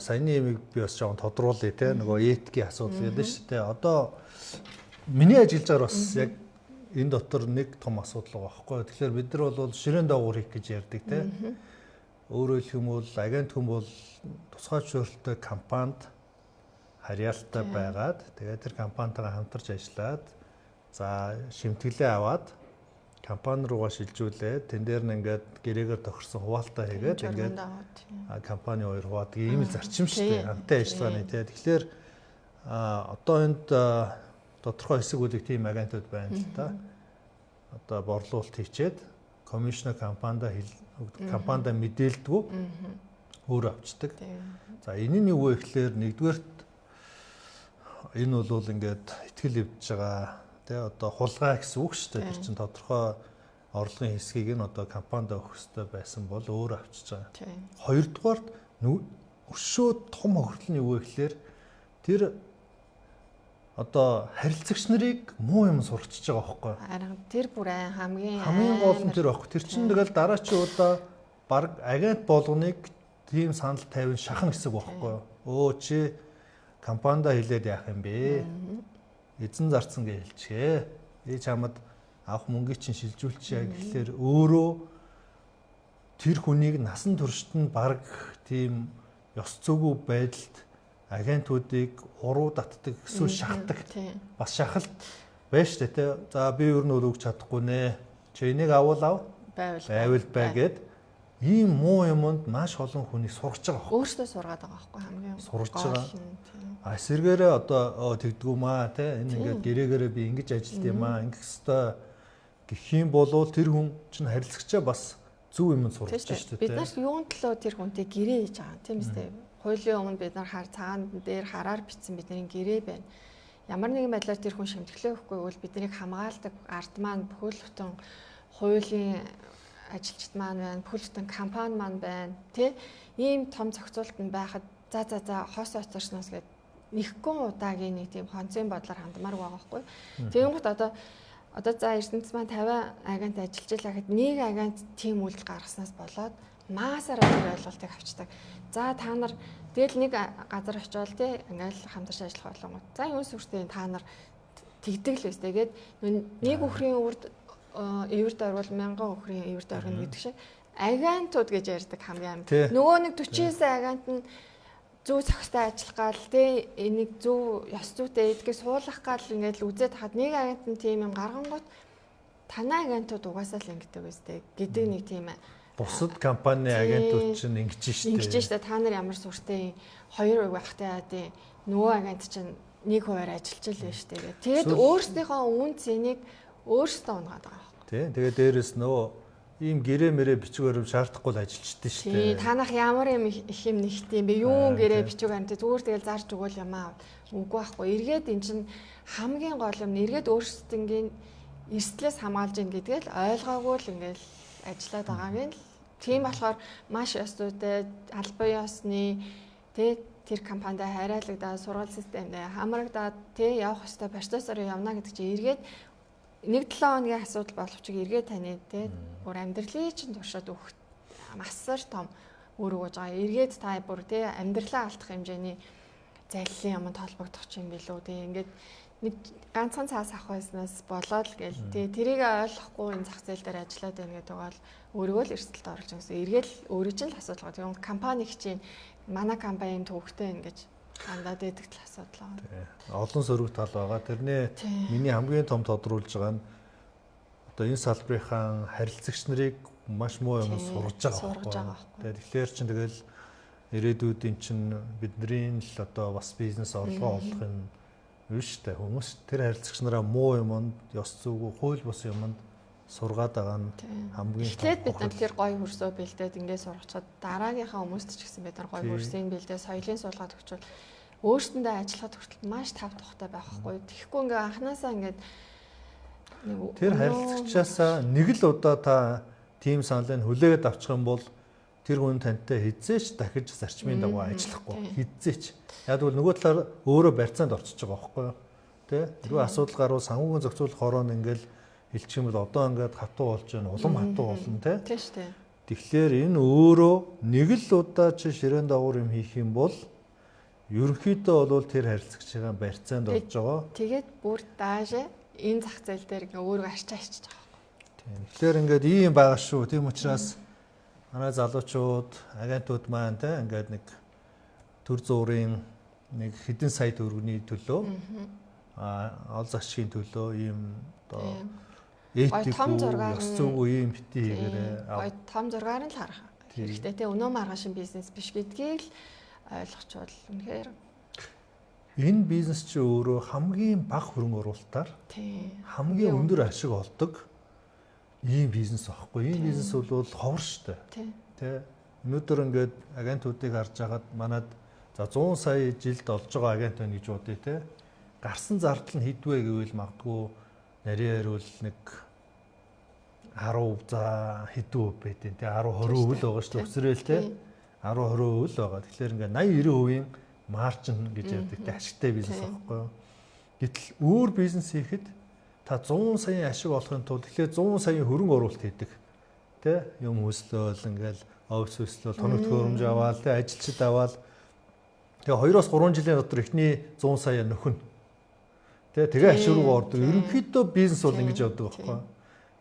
саяны юмыг би бас жоохон тодруулъя те нөгөө этикийн асуудал гэдэг шүү дээ. Одоо миний ажиллаж байгаа бас яг энэ дотор нэг том асуудал байгаа байхгүй. Тэгэхээр бид нар бол ширээн доогуур хийх гэж ярьдаг те. Өөрөөр хэлэх юм бол агент хүн бол тусгай зөвшөөрөлтөй компанид харьяалтай байгаад тэгээд тэр компанитайгаа хамтарч ажиллаад за шимтгэлээ аваад компани руугаа шилжүүлээд тэн дээр нь ингээд гэрээгээр тохирсон хуваалтаа хийгээд ингээд компани хоёр хуваадаг ийм л зарчим шүү дээ. Хамтын ажиллагааны тий. Тэгэхээр одоо энд тодорхой хэсгүүдийг тийм агентууд байна л да. Одоо борлуулалт хийчээд комиссионер компанида мэдээлдэггүй өөр авчдаг. За энэ нь юу вэ гэхээр нэгдүгээрт энэ бол ингээд ихтгэл өвдөж байгаа. Тэгээ одоо хулгай гэсэн үг шүү дээ. Тэр чинь тодорхой орлогын хэсгийг нь одоо компанид өгөх хэрэгтэй байсан бол өөр авчиж байгаа. Хоёрдугаарт өшөө том хөртлөний юу вэ гэхээр тэр одоо харилцагч нарыг муу юм сурчиж байгаа байхгүй. Харин тэр бүр хамгийн гол нь тэр байхгүй. Тэр чинь тэгэл дараачийн удаа баг агент болгоныг тийм санал тавин шахан хэсэг байхгүй. Өө чи компанида хэлээд яах юм бэ? Эзэн зарцсан гэж хэлчихээ. Ээ чамд авах мөнгөийг чинь шилжүүлчихье гэхлээр өөрөө тэр хүнийг насан туршид нь баг тийм ёс зүйгүй байдалд агентуудыг уруу татдаг эсвэл шахдаг бас шахалт байна шүү дээ тий. За би юу нөр өгч чадахгүй нэ. Чи энийг авал байвал бай гэд ийм муу юмд маш олон хүнийг сургаж байгаа байхгүй. Өөртөө сургаад байгаа байхгүй хамгийн сургаж байгаа. Эсэргээрээ одоо тэгдгүү маа те энэ ингээд гэрээгээрээ би ингэж ажилт юм аа ингэх хэвээр гэх юм болоо тэр хүн чинь харилцагчаа бас зөв юм сурч шүү дээ. Бид нар юун төлөө тэр хүнтэй гэрээ хийж байгаа тийм үстэй. Хуулийн өмнө бид нар цагаан дээр хараар бичсэн бидний гэрээ байна. Ямар нэгэн байдлаар тэр хүн шимтгэлээ өгөхгүй бол биднийг хамгаалдаг ард маань бүхэл бүтэн хуулийн ажилчид маань байна, бүхэл бүтэн компани маань байна. Тэ ийм том зохицуулт нь байхад за хос оцорсноос гээд нэхгүй удаагийн нэг тийм хонцын бодлоор хандмаар байгаа байхгүй. Тэгэнгუთ одоо за Эрдэнэт маань 50 агент ажиллаж илаа гэхэд нэг агент тийм үйлдэл гаргаснаас болоод маасаараа тэр ойлголтыг авчдаг. За та нар тэгэл нэг газар очивол тий ингээл хамтарч ажиллах болгонгод. За юун сүртэй та нар тэгдэг л өстэй гээд нэг өхрийн үрд эвэрд орвол 1000 өхрийн эвэрд орно гэдэг шиг агентууд гэж ярьдаг хамгийн амар. Нөгөө нэг 49 агент нь зүү зохистой ажиллах гал тэ энийг зүү ёс зүйтэй эдгээ суулгах гал ингээд үзээд хаад нэг агент нь тийм юм гаргангууд танай агентууд угаасаа л ингэдэг үстэй гэдэг нэг тийм бусад компани агентууд чинь ингэж штэ. Ингэж штэ та нар ямар суртаа 2% байхтай яа тий нөгөө агент чинь 1% ажиллаж л байна штэ. Тэгээд өөрсдийнхөө үн цэнийг өөрсдөө унгаад байгаа байхгүй. Тий. Тэгээд дээрэс нөгөө ийм гэрээ мэрээ бичиг баримт шаардахгүй л ажилчдээ штэ. Тий. Танах ямар юм их юм нэгт юм бэ? Юу гэрээ бичиг баримт зүгээр тэгэл зарж өгөөл юм аа. Үгүй байхгүй. Эргээд эн чинь хамгийн гол юм эргээд өөрсдөнгийн эрсдлээс хамгаалж ийн гэдгээл ойлгоогүй л ингээл ажиллаад байгааг нь л тийм болохоор маш ёс зүйтэй албан ёсны тэр компанид хараалагдаад сургууль системд хамрагдаад явах ёстой процессор явна гэдэг чинь эргээд 1-7 хоногийн асуудал боловч эргээд таны бүр амьдралын чинь туршаад өгөх масар том үр өгж байгаа. Эргээд та бүр амьдралаа алдах хэмжээний залилын юмд холбогдох юм билүү ингээд нэг ганцхан цаас авах байснаас болоод л гээл тэрийг ойлгохгүй энэ зах зээл дээр ажиллаад байна гэдэг бол өөрийгөө л эрсдэлд оруулж байгаа. Эргээл өөрөө чинь л асуудал байгаа. Тэгээд компани чинь манай компанийн төвхтэй ингэж дандаа дэдэг л асуудал байгаа. Олон сөрөг тал байгаа. Тэрний миний хамгийн том тодруулж байгаа нь одоо энэ салбарынхаа харилцагч нарыг маш муу юм сурж байгаа байхгүй. Тэгэхээр чинь тэгэл ирээдүйдийн чинь бидний л одоо бас бизнес орлогоо олох юм биш үү хүмүүс тэр харилцагч нараа муу юмд ёс зүгөө хууль бус юмд сургаад байгаа нь хамгийн эхлээд бид нар тэр гоё хөрсөө бэлдээд ингээд сургацгаад дараагийнхаа хүмүүст ч гэсэн бид нар гоё хөрсийг бэлдээд соёлын суулгаад өгчвөл өөрсдөндөө ажиллахад хүртэл маш тав тухтай байх байхгүй. Тэгэхгүй ингээд анханасаа ингээд тэр харилцагчаасаа нэг л удаа та тим саналыг хүлээгээд авчих юм бол тэр хүн тантай хизээч дахиж зарчмын дагуу ажиллахгүй хизээч. Яг бол нөгөө талаар өөрөө барьцаанд орчиж байгаа байхгүй юу? Тэ? Тэргүй асуудал гарвал санхүүгийн зохицуулах хорон ингээл хэлчих юм бол одоо ингээд хатуу болж байна, улам хатуу болно тэ? Тийм шүү дээ. Тэгэхээр энэ өөрөө нэг л удаа чи ширээн дагуур юм хийх юм бол ерөнхийдөө бол тэр харилцагчийн барьцаанд орж байгаа. Тэгээд бүр даашаа энэ зах зээл дээр ингээ өөрөө арчиж байгаа. Тийм. Тэгэхээр ингээд ийм байгаа шүү. Тийм учраас манай залуучууд, агентууд маань те ингээд нэг төр зуурын нэг хэдэн сая төгрөгийн төлөө ол засгийн төлөө ийм одоо этик ёс зүйн ийм бити хийгээрээ гоё том зургаар нь л харах хэрэгтэй те өнөө маргаашин бизнес биш гэдгийг л ойлгочвол үнэхээр энэ бизнес чи өөрөө хамгийн бага хөрөнгө оруулалтаар хамгийн өндөр ашиг олдог ийм бизнес аахгүй. Энэ бизнес бол ховор штэ. Тэ. Өнөөдөр ингээд агентуудыг харж хагаад манад за 100 сая жилд олж байгаа агент байна гэж бодъё те. Гарсан зардал нь хэдвэ гэвэл магадгүй нарийн хариул нэг 10 за хэдэн өв байдیں۔ Тэ 10-20% л байгаа шүү дээ. Өсрөөл те. 10-20% л байгаа. Тэгэхээр ингээд 80-90% маржин гэж ярьдаг. Тэ ашигтай бизнес аахгүй юу. Гэтэл өөр бизнес хийхэд та 100 саяын ашиг олохын тулд тэгэхээр 100 саяын хөрөнгө оруулалт хийдэг. Тэ юм хөслөөл ингээл офис хөслөөл тоног төхөөрөмж аваад тэ ажилчид аваад тэгээ 2-3 жилийн дотор эхний 100 сая нөхөн. Тэгээ ашиг руу ордог. Ерөнхийдөө бизнес бол ингэж явдаг байхгүй.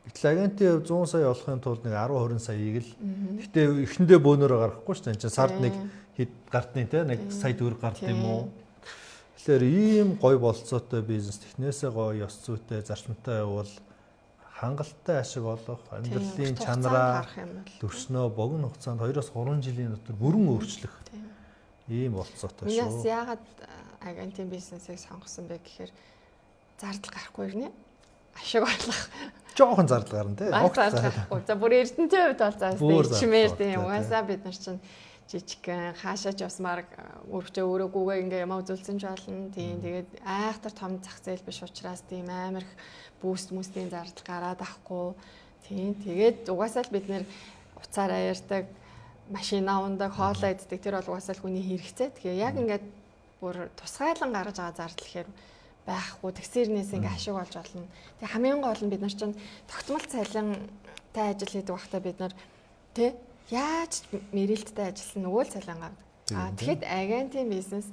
Гэтэл агентийн 100 сая олохын тулд нэг 10-20 саяыг л гэтээ эхэндээ бөөнөрөө гаргахгүй шүү дээ. Энд чинь сард нэг хэд гартны тэ нэг сая төгрөг гард юм уу? Тэгэхээр ийм гой болцоотой бизнес технээсээ гоё ёс зүйтэй зарчимтай явал хангалттай ашиг олох амьдралын чанараа төрснөө богино хугацаанд 2-3 жилийн дотор бүрэн өөрчлөх ийм болцоотой шүү. Яс яагаад агентийн бизнесийг сонгосон бэ гэхээр зардал гарахгүй ирнэ. Ашиг олох. Жохон зардал гарна те. Зардал гарахгүй. За бүр эрдэнэтэй хувьд бол за чимээр тийм угаасаа бид нар чинь жижигхэн хаашаач явсмаар өрөвчөө өөрөөгүйгээ ингээ юм үзүүлсэн ч болно. Тийм тэгээд айхтар том зах зээл биш учраас тийм амар их бүүст мөстийн зардал гараад ахгүй. Тийм тэгээд угаасаа л бид нэр уцаараа ярьдаг, машина ундаг, хоолоо иддэг тэр бол угаасаа л хүний хэрэгцээ. Тэгэхээр яг ингээд бүр тусгайлан гаргаж байгаа зардал гэхээр байхгүй. Тэгсэрнээс ингээ ашиг олж болно. Тэг хамгийн гол нь бид нар чинь тогтмол цалинтай ажил хийдэг байхдаа бид нар тэ яаж мэрэлттэй ажилласан нөгөө л цалин авдаг. Тэгэхэд агентийн бизнес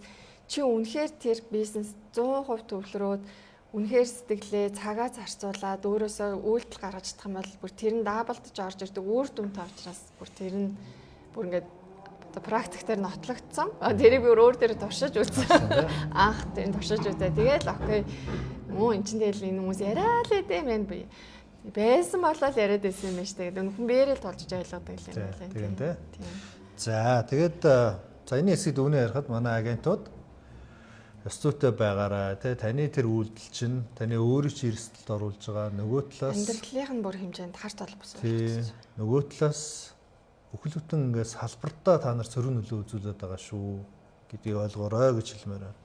чи үнэхээр тэр бизнес 100% төвлөрөөд үнэхээр сэтгэлээ цагаа зарцуулаад өөрөөсөө үйлдэл гаргаж чадах юм бол бүр тэр нь даблдж орж ирдэг үр дүнтэй учраас бүр тэр нь бүр ингээд одоо практик дээр нотлогдсон. Тэрийг би өөр дээр туршиж үзсэн. Анх тийм туршиж үзээ. Тэгээд окей. Мөн эн чинь тэгэл энэ хүмүүс яриа л эдэ мэн би. Байсан болол яриад байсан юм байна шүү дээ. Хүн бэрэл толжж ойлгодог юм байна. Тийм тийм. За тэгээд за энэ хэсгийг дүүнээ ярихад манай агентууд ёс зүйтэй байгаараа тий таны тэр үйлдэл чинь таны өөрийн ч эрсдэлд оруулж байгаа нөгөө талаас амьдралынх нь бүр хэмжээнд харж толбосон. Тий нөгөө талаас бүхэл бүтэн ингээд салбартаа та нар цөрөг нөлөө үзүүлээд байгаа шүү гэдгийг ойлгоорой гэж хэлмээр байна.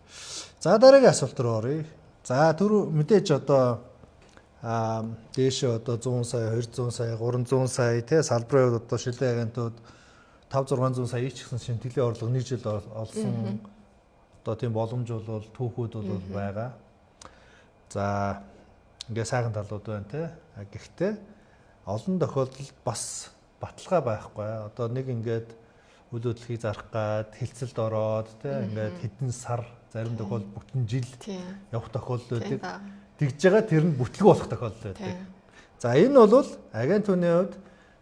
За дараагийн асуулт руу оръё. За түр мэдээж одоо дээшээ одоо 100 сая, 200 сая, 300 сая тий салбарын хувьд одоо шилэн агентууд 5-600 сая ч гэсэн шинтгэлийн орлого нэг жил олсон одоо тийм боломж бол түүхүүд бол байгаа. За ингээ сайхан талууд байна тий. Гэхдээ олон тохиолдолд бас баталгаа байхгүй. Одоо нэг ингээд үйл хөдлөлийг зарах гад хилцэлд ороод тий ингээд хэдэн сар зарим тохиолдолд бүтэн жил явах тохиолдол байдаг. Тэгж байгаа тэр нь бүтлэг болох тохиолдол байдаг. За энэ бол агентууны хувьд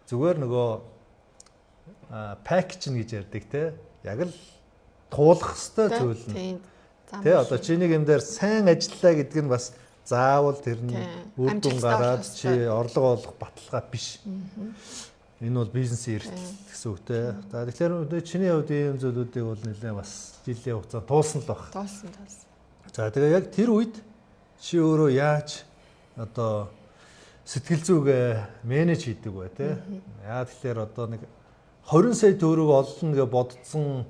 зүгээр нөгөө пакэжн гэж ярьдаг тий. Яг л туулах хэвээр зүйл нь. Тэ одоо чи нэг юм дээр сайн ажиллаа гэдэг нь бас заавал тэр нь үр дүн гараад чи орлого олох баталгаа биш. Энэ бол бизнесийн эрсдэл гэсэн үг те. За тэгэхээр чиний хувьд ийм зүйлүүдийг бол нэлээд бас жилийн хугацаанд туулсан л баг. Туулсан. За тэгээ яг тэр үед чи өөрөө яаж одоо сэтгэл зүгээ менеж хийдэг вэ те. Яа тэгэхээр одоо нэг 20 сая төгрөг олно гэж бодсон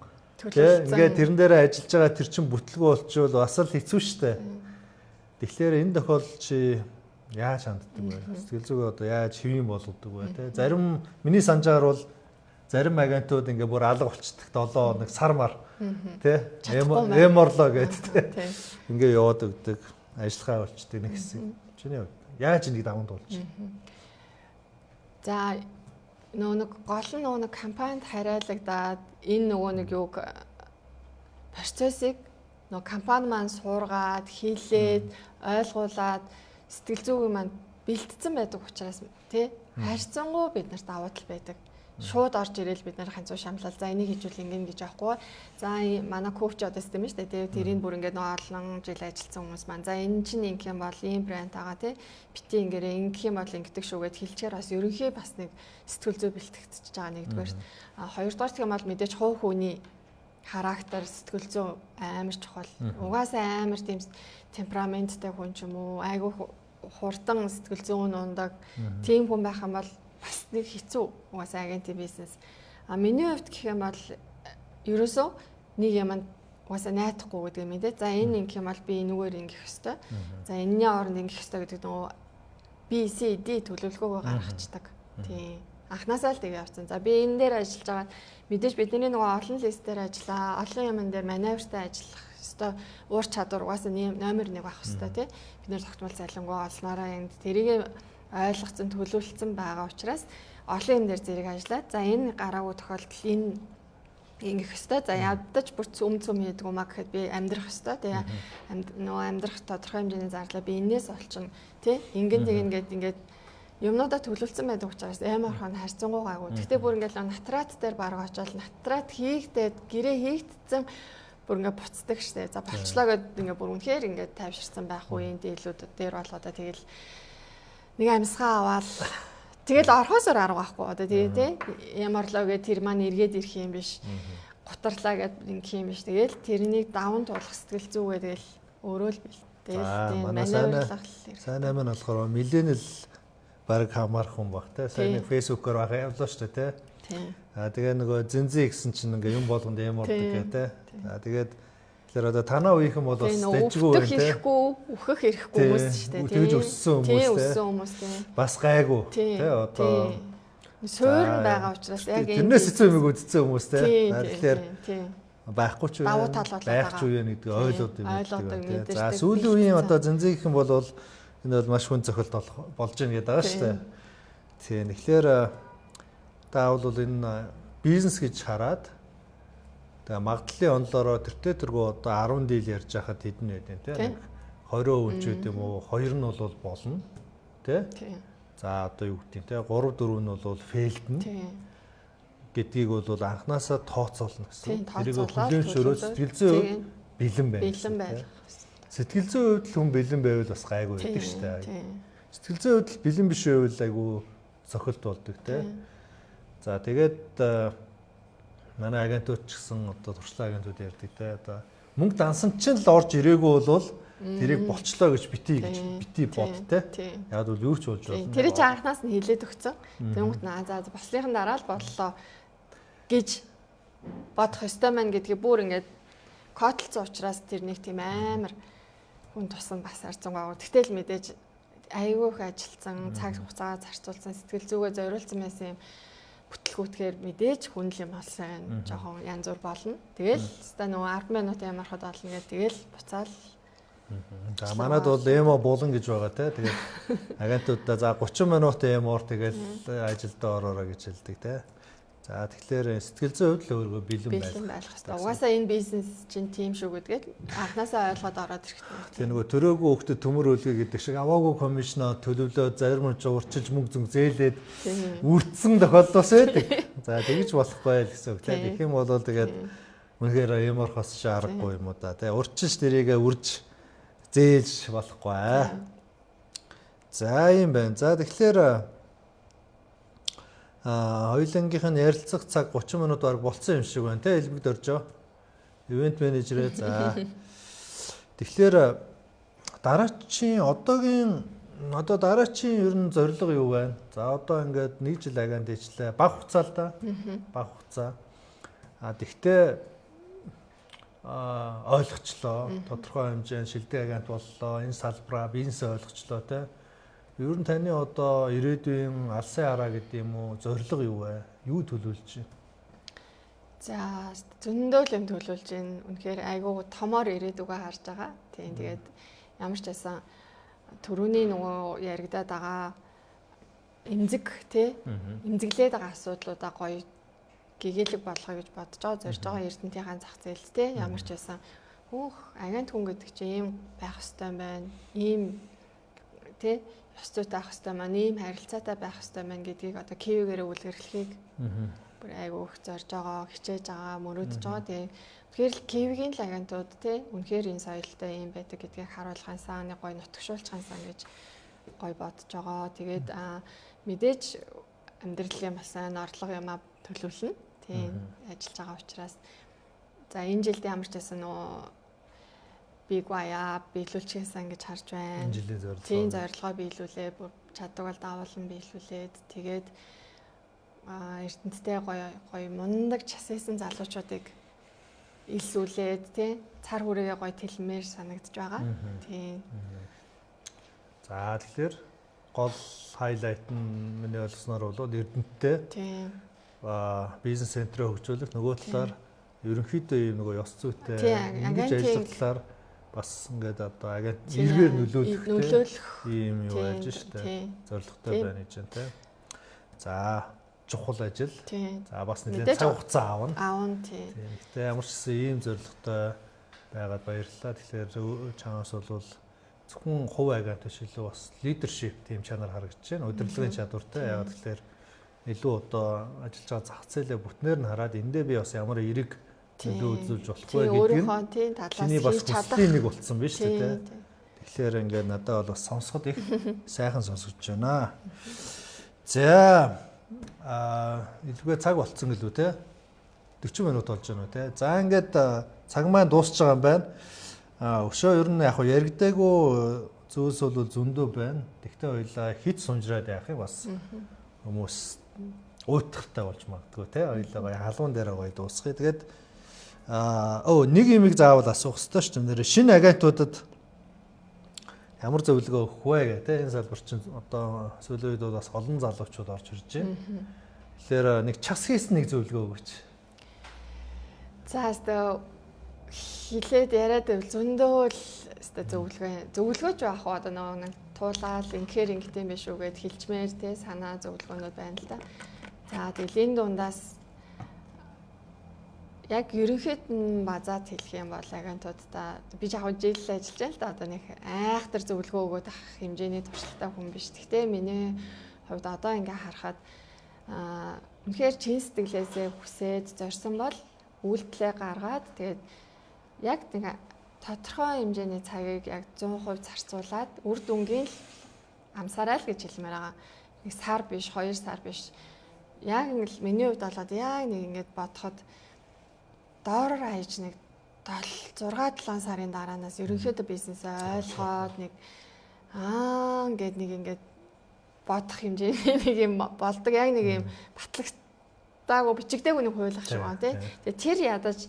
ингээд тэрэн дээр ажиллаж байгаа тэр чин бүтлгүй болчихвол бас л хэцүү шттэ. Тэгэхээр энэ тохиолдолд чи яаж ханддаг вэ? Сэтгэл зүгээ одоо яаж хэвийн болгодог вэ те? Зарим миний санджаар бол зарим агентууд ингээ бүр алга болчихдаг 7 хоног сар мар те? Эморлоо гэдэг те. Ингээ яваад өгдөг, ажиллахаа болчдөг нэг хэсэг. Чиний хувьд яаж энийг даван туулж? За нэг гол нь нэг компанид хараалагдаад энэ нөгөө нэг юг процессыг нөгөө компани маань суургаад хийлээд ойлгуулад сэтгэл зүйн маань бэлтцсэн байдаг учраас тий харьцангуй бид нарт давуу тал байдаг. Шууд орж ирээл бид нар ханцуу шамлал за энийг хийжүүл ингэн гэж аахгүй. За манай коуч одоо систем шүү дээ тий тэрийг бүр ингээд нөгөө олон жил ажилласан хүмүүс маань за энэ чинь ингэх юм бол ийм брэнд байгаа тий бити ингээрээ ингэх юм бол ингэдэг шүүгээд хэлчихээр бас ерөнхий бас нэг сэтгэл зүй бэлтгэгдчихэж байгаа нэгдүгээр. Хоёрдугаар гэх юм бол мэдээж хувь хүний характер сэтгэл зүй амар чухал. Угаасаа амар тийм темпераменттай хүн ч юм уу айгүй хурдан сэтгэл зүйн ундаг тийм хүн байх юм бол бас нэг хэцүү угаасаа агентийн бизнес. Миний хувьд гэх юм бол ерөөсөө нэг юмд угаасаа найдахгүй гэдэг юм дээ. За энэ ингэх юм бол би энэгээр ингэх ёстой. За энэний оронд ингэх ёстой гэдэг нөгөө B, C, D төлөвлөгөөгөө гаргацдаг. Тийм. Анхнаасаа л тэгээ явцсан. За би энэ дээр ажиллаж байгаа мэдээж бидний нөгөө олон лист дээр ажиллаа. Олон юмн дээр маневртай ажиллах ёстой. Уур чадвар угаасаа номер 1 байх ёстой тий. Бид нэр тогтмол цалингаа олснараа энд тэрийг ойлгоцсон төлөвлөсөн байгаа учраас олон юм дээр зэрэг ажиллаад за энэ гараагүй тохиолдол энэ ингэх ёстой. За ядаж бүр цөм хийдэг юм аа гэхэд би амьдрах ёстой. Тэгээ нөгөө амьдрах тодорхой хэмжээний зарлаа би энээс олчихно тий. Ингэн тэгээд ингээд юмнуудаа төлөвлөсөн байдаг учраас амар хон харьцангуй гайгүй. Гэхдээ бүр ингээд натрат дээр бараг очоод натрат хийгдээд гэрээ хийгдсэн бүр ингээд буцдаг штэ. За болчлоо гэд ингээд бүр үнэхээр ингээд тайвширсан байх үеийн дийлүүд дээр болгоодаа тэгэл нэг амьсгаа аваад тэгэл орхосоор арга байхгүй одоо тий ямарлоо гэ тэр маань эргээд ирэх юм биш гутарлаа гэд ингэх юм биш тэгэл тэрнийг даван туулах сэтгэл зүгээ тэгэл өөрөө л бил тэгэл манайрлах сайн амин болохоор миллениал баг хамаарх хүн баг тий сайн нэг фэйсбүүкээр баг явлаа шүү дээ тий тэгээ нөгөө зинзээ гэсэн чинь ингээ юм болгонд ямардаг гэ тий тэгээд тэр одоо танаа үеийнхэн бол бас дэжгүй байх тий үхэх хэрэггүй хүмүүс шүү дээ тэгж өссөн хүмүүс тий бас гайгүй тий одоо суурн байгаа учраас яг тэрнээс эцэг юм үзсэн хүмүүс тий тэгэхээр байхгүй ч давуу тал байх ч үе нэгдэг ойлгоод юм тий за сүүлийн үеийн одоо зэнзээ гэх юм бол энэ бол маш хүн зохиолт болж байгаа гэдэг байгаа шүү дээ тий тэгэхээр таавал энэ бизнес гэж хараад тэгээ магадлалын онлоороо тэртээ одоо 10 дийл ярьж байхад хэдэн байдیں۔ Тэ 20% ч үт юм уу 2 нь бол болно тэ. За одоо юу гэдэг те 3 4 нь бол фейлдэн. гэдгийг бол анханасаа тооцоолно Тийм, гэсэн. Тэрийг тооцоолоод хүлээн зөвшөөрөөд сэтгэл зүйн хувьд бэлэн байна. бэлэн байх. Сэтгэл зүйн хувьд л хүн бэлэн байвал бас гайгүй байдаг шүү дээ. Тийм. Сэтгэл зүйн хувьд бэлэн биш байвал айгүй сохилт болдог те. За тэгээд манай агентууд ч гэсэн одоо туршлага агентууд ярьдаг те. Одоо мөнгө дансан чинь л орж ирээгүй бол тэрийг болчлоо гэж бити бод те. Яг бол юу ч болж болно. Тэр чинь анханаас нь хэлээд өгцөн. Тэнгуут наа за бослынхан дараа л боллоо гэж бодох ёстой маань гэдгийг бүр ингээд кодлцсон учраас тэр нэг тийм амар хүн тусан бас арцсан гоо. Тэгтэл мэдээж айгүй их ажилтсан, цаг хугацаа зарцуулсан, сэтгэл зүгээ зориулсан байсан юм бүтлгүүтгээр мэдээж хүн л юм болсон. Жохон янз бүр болно. Тэгэл хэвээ нөгөө 10 минут ямархад болно гэдэг тэгэл буцаал. За манад бол эмо булан гэж байгаа те. Тэгээд агентуудаа за 30 минут эмоор тэгэл ажилдаа ороорой гэж хэлдэг те. За тэгэхээр сэтгэл зүйн хувьд л өөрийгөө бэлэн байх хэрэгтэй. Угаасаа энэ бизнес чинь тийм шүү гэдгээд анханасаа ойлгоод ороод ирэхтэй. Тэгээ нөгөө төрөөгүй хөлтөд төмөр үлгээ гэдэг шиг аваагүй комиссноо төлөвлөө зарим нь урчилж мөнгө зүг зээлээд үрдсэн тохиолдолс байдаг. За тэгж болохгүй л гэсэн үг тийм. Тэгэх юм бол тэгээд үнэхээр ямар хос шаарахгүй юм уу да. Тэгээ урчилж тэрийгэ үрж зээлж болохгүй. За юм байна. За тэгэхээр хоёулангийнх нь ярилцах цаг 30 минут баг болцсон юм шиг байна те элбэг дөржөө. Ивент менежерээ за. Тэгэхээр дараачийн дараачийн ер нь зорилго юу байна? За одоо ингээд 1 жил агент дэжлээ. Бага хугацаа л да. Бага хугацаа. Тэгтээ ойлгочлоо. Тодорхой хэмжээнд шилдэг агент боллоо. Энэ салбараа бизнес ойлгочлоо те. Ер нь таны одоо ирээдүйн алсын хараа гэдэг юм уу зорилго юу вэ? Юу төлөвлөж байна? За зөндөө л юм төлөвлөж байна. Үнэхээр айгүй томоор ирээдүгөө харж байгаа. Тийм тэгээд ямар ч байсан төрөний нөгөө яригадаад байгаа эмзэг тий эмзэглээд байгаа асуудлуудаа гоё гэгээлэг болгоё гэж бодож байгаа. Зорж байгаа эрдэнтийн зах зээлд тий ямар ч байсан агент хүн гэдэг чинь ийм байх ёстой байна. Ийм тий ёс зүйтэй байх ёстой маань ийм харилцаатай байх ёстой маань гэдгийг одоо кивгээрээ үлгэрлэхийг бүр айгүй их зорж байгаа, хичээж байгаа, мөрөөдөж байгаа. Тэгэхээр л кивгийн л агентууд тий үнэхээр энэ соёлтой юм байдаг гэдгийг харуулахаасаа нэг гоё нутагшуулчихаасаа гэж гоё бодож байгаа. Тэгээд мэдээж амьдралын бас орлого юмаа төлөвлөнө. Тийм ажиллаж байгаа учраас за энэ жилд ямар ч байсан нөө биг вая биелүүлчихсэн гэж харж байна. Энэ жилийн зорилго. Тийм зорилгоо биелүүлээ. Чаддаг бол давуулан биелүүлээд тэгээд эрдэнттэй гоё мундаг часээсэн залуучуудыг илсүүлээд тий цар хүрээгээ гоё тэлмээр санагдаж байгаа. Тийм. За тэгэхээр гол хайлайт нь миний ойлгосноор бол эрдэнттэй. Тийм. Бизнес центрээ хөгжүүлэх нөгөө талаар ерөнхийдөө ийм нөгөө ёс зүйтэй ингэж ажиллах талаар бас ингээд одоо агент эргээр нөлөөлөх ийм юу яаж штэ зорилготой байна гэж байна те. За чухал ажил. За бас нэлээд цаг хугацаа аавна. Тийм. Гэтэ ямар ч гэсэн ийм зорилготой байгаад баярлалаа. Тэгэхээр чанаас бол зөвхөн хувь агент биш илүү бас лидершип тийм чанар харагдаж байна. Удирдлагын чадвартай. Яг тэгэхээр илүү одоо ажиллаж байгаа зах зээлээ бүтнээр нь хараад эндээ би бас ямар эерэг төлөө үзүүлж болох вэ гэдгийг чиний бас хүслийн нэг болцсон биз дээ. Тэгэхээр ингээд надад бол бас сонсоход их сайхан сонсогдож байна. За илүүгээ цаг болцсон гэлүү те 40 минут болж байна уу те. За ингээд цаг маань дуусч байгаа юм байна. Өшөө ер нь яг яригдаагүй зүйлс бол зөндөө байна. Тэгтээ хоёлаа хит сунжраад яах юм бас хүмүүс уйтгартай болж магадгүй те. Хоёлаа халуун дээр гоё дуусгая. Тэгээд нэг юмыг заавал асуух хэрэгтэй шүү дээ. Шинэ агентуудад ямар зөвлөгөө өгөх вэ гэх те. Энэ салбар чинь одоо сүүлийн үед бас олон залуучууд орж ирж байна. Тэгэхээр нэг час хийсэн нэг зөвлөгөө өгөөч. За одоо хилээд яриад байвал зөндөө л зөвлөгөөж байх уу одоо нэг туулаад инхээр ингэдэм биш үү гэд хэлчмээр те санаа зөвлөгөөнүүд байна л да. За тэгэл энэ дундаас яг ерөнхийд нь базаад хэлэх юм бол агентуудаа би жаахан жил ажиллаж байна л да. Одоо нэг айхтар зөвлөгөө өгөөд ах хэмжээний туршлагатай хүн биш. Гэхдээ миний хувьд одоо ингээ харахад үнэхээр чин сэтгэлээсээ хүсээд зорьсон бол үйлдэлээ гаргаад тэгээд яг нэг тодорхой хэмжээний цагийг яг 100% зарцуулаад үр дүнгийн л амсараа л гэж хэлмээр байгаа. Нэг сар биш, 2 сар биш. Яг нэг л миний хувьд болоод яг нэг ингэж бодоход доороор хаяж нэг 6-7 сарын дараанаас ерөнхийдөө бизнесээ ойлгоод нэг ингээд нэг бодох хэмжээний нэг юм болдог. Яг нэг юм батлагтаагүй бичигдээгүй нэг хуйлах шиг байна тий. Тэгээ тэр ядаж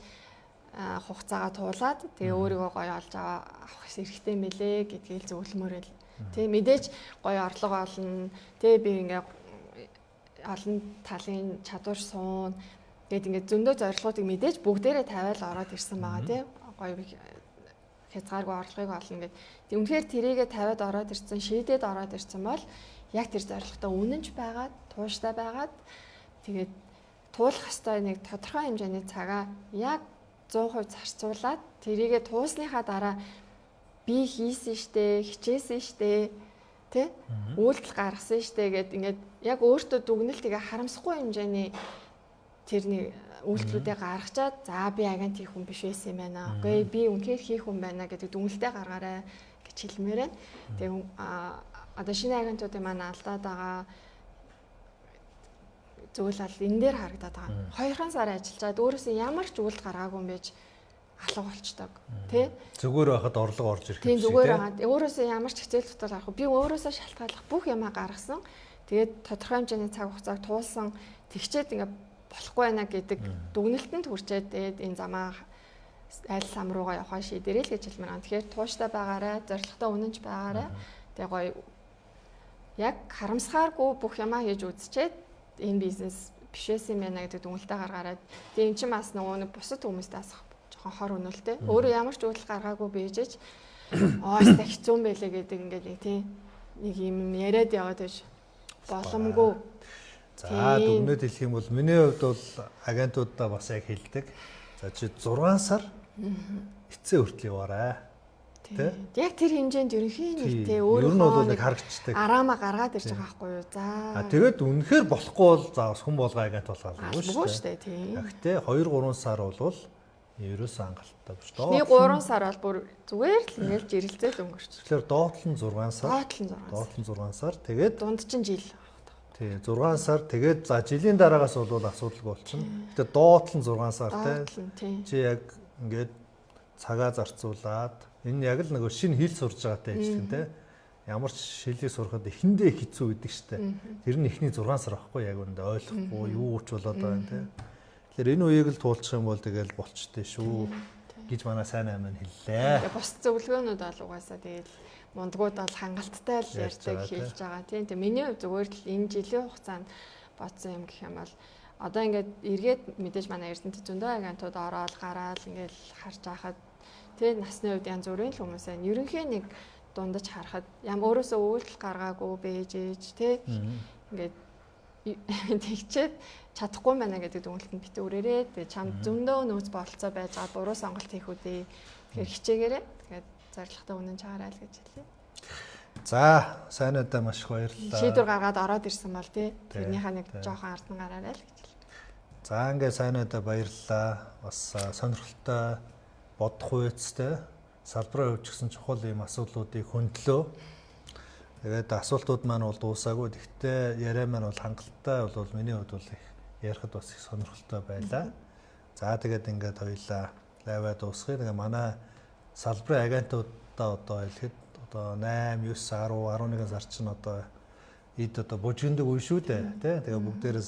хугацаагаа туулаад тэгээ өөрийгөө гоё олж авах хэрэгтэй мэлээ гэдгийг зөвлөмөрөл. Тэ мэдээж гоё орлого олно. Тэ би ингээ олон талын чадвар суун гэд ингээ зөндөө зорилгоодыг мэдээж бүгдээрээ тавиал ороод ирсэн байгаа тий. Гоё хязгааргүй орлогыг олно гэд. Тэг үнэхээр тэрийгэ тавиад ороод ирсэн, шийдээд ороод ирсэн бол яг тэр зорилготой үнэнч байгаад, тууштай байгаад тэгээд туулах ёстой нэг тодорхой хэмжээний цагаа яг 100% зарцуулаад тэрийгэ туусныхаа дараа би хийсэн штэ, хичээсэн штэ, тэ? Үйлдэл гаргасан штэ гэд ингээд яг өөртөө дүгнэлт тэгээ харамсахгүй хэмжээний тэрний үйлдэлүүдээ гаргачаад за би агент хийх хүн биш байсан юм байна. Окей, би үнэхээр хийх хүн байна гэдэг дүгнэлтээ гаргаарай гэж хэлмээр байна. Тэгээ одоо шинэ агентуудын маань алдаад байгаа зүйл ал энэ дээр харагдаад байгаа. 2 сар ажиллаад өөрөөсөө ямар ч үйлдэл гаргаагүй юм байж алга болчдөг. Тэ? Зүгээр байхад орлого орж ирэх юм шиг. Тийм зүгээр байгаад өөрөөсөө ямар ч хичээл зүтгэл гаргахгүй. Би өөрөөсөө шалтгааллах бүх юмаа гаргасан. Тэгээд тодорхой хэмжээний цаг хугацааг туулсан тэгчээд ингээ болохгүй байна гэдэг дүгнэлтэнд хүрчээд тэгээд энэ замаа аль сам руугаа явахаа шийдэрэй л гэж хэлмээр байна. Тэгэхээр тууштай байгаарай, зорилготой үнэнч байгаарай. Тэгээ гоё яг харамсгааргүй бүх юмаа хийж үзчихэд энэ бизнес биш байсан юм байна гэдэг дүгнэлтээ гаргаарай. Тэгээ эн чинь бас нөгөө нэг бусад хүмүүст асах жоохон хор өнөлтэй. Өөрөө ямар ч үйлдэл гаргаагүй бийжэж яста хэцүү юм байлээ гэдэг ингээд нэг тийм нэг юм яриад яваад байж боломгүй. За дүгнэлт хэлэх юм бол миний хувьд бол агентуудаа бас яг хэлдэг. За чи 6 сар эцээ хүртэл яваарай. Тэ? Яг тэр хэмжээнд ерөнхийн нэг тэ өөрөө нэг харагдчихдаг. Араамаа гаргаад ирж байгаа байхгүй юу? За. Тэгээд үнэхээр болохгүй бол за хүн болгоо агент болгоалаа шүү дээ. Тийм. Гэхдээ 2-3 сар бол ерөөсөө хангалттай биш доо. Нэг 3 сар бол бүр зүгээр л ингээл жирэлцээд өнгөрч. Тэгэхээр доотлон 6 сар. Доотлон 6 сар. Тэгээд дунд чинь жил. Тий 6 сар. Тэгээд за жилийн дараагаас бол асуудалгүй болчихно. Гэтэ доотлон 6 сар тий. Чи яг ингээд цагаа зарцуулаад энэ яг л нөгөө шинэ хэл сурж байгаатай ажиллах тий. Ямар ч шилийг сурахад эхэндээ хэцүү гэдэг штэ. Тэр нь эхний 6 сар байхгүй яг үндэ ойлгохгүй юу ч болоод байгаа тий. Тэгэхээр энэ үеийг л туулчих юм бол тэгэл болчтой шүү гэж манай сайн аймаа хэллээ. Бус зөвлөгөөнүүд бол угаасаа тэгэл мундгууд бол хангалттай л ярьдаг хэлж байгаа тийм. Тэгээ миний хувьд зүгээр л энэ жилийн хугацаанд бодсон юм гэх юм бол одоо ингээд эргээд мэдээж манай Эрдэнэт зөндөө агентууд ороод гараад ингээд харж байхад тийм насны үед янз бүрийн хүмүүс байна. Ерөнхийн нэг дундаж харахад өөрөөсөө үйлдэл гаргаагүй бэж ээж тийм ингээд тэгчээд чадахгүй байна гэдэг дүгнэлтэнд бит өрөөрэй. Тэгээ чам зөндөө нөөц болцоо байж байгаа буруу сонголт хийх үдээ. Тэгэхээр хичээгээрэй. Тэгээд зорилготой үнэн чагараа л гэж хэлье. За, сайнадаа маш их баярлалаа. Шийдвэр гаргаад ороод ирсэн бол тий. Тэрнийхээ нэг жоохон ард нь гараарай л гэж хэлье. За, ингээ сайнадаа баярлалаа. Бас сонирхолтой бодох үйцтэй салбарын хувьд ч гэсэн чухал юм асуудлуудыг хөндлөө. Тэгээд асуултууд маань бол дуусаагүй. Гэхдээ яриа маань бол хангалттай бол миний хувьд бол их ярихад бас их сонирхолтой байлаа. За тэгээд ингээд хоёлаа лайваа дуусгая. Тэгээ манай салбарын агентуудаа одоо хэлэхэд одоо 8, 9, 10, 11 сар чинь одоо эд одоо бужигндаг үе шүү дээ. Тэ? Тэгээ бүгдээрээ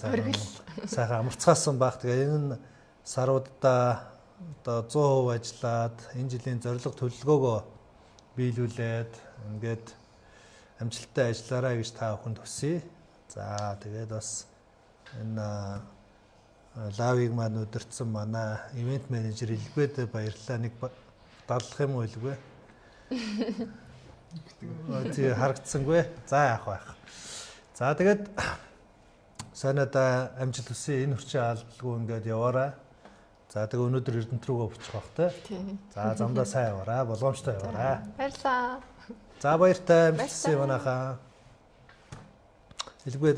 сайхан амарцгаасан баг. Тэгээ энэ саруудаа одоо 100% ажиллаад энэ жилийн зорилго төлөвлөгөөгөө биелүүлээд ингээд амжилттай ажиллаарай гэж та бүхэнд хүсье. За тэгээд бас энэ лавыг маань өдөрцөн манай ивент менежер Илбэд баярлалаа. Нэг дадлах юм уу Илбэ? Тий харагдсангүй. За яах байх. За тэгээд сайнадаа амжилт хүсье. Энэ хүрчээ алдалгүй ингээд яваарай. За тэгээ өнөөдөр Эрдэнэт рүүгээ бучих бах те. За замдаа сайн яваарай. Боломжтой яваарай. Баярлалаа. За баяртай амжилт хүсье манайхаа. Илбэд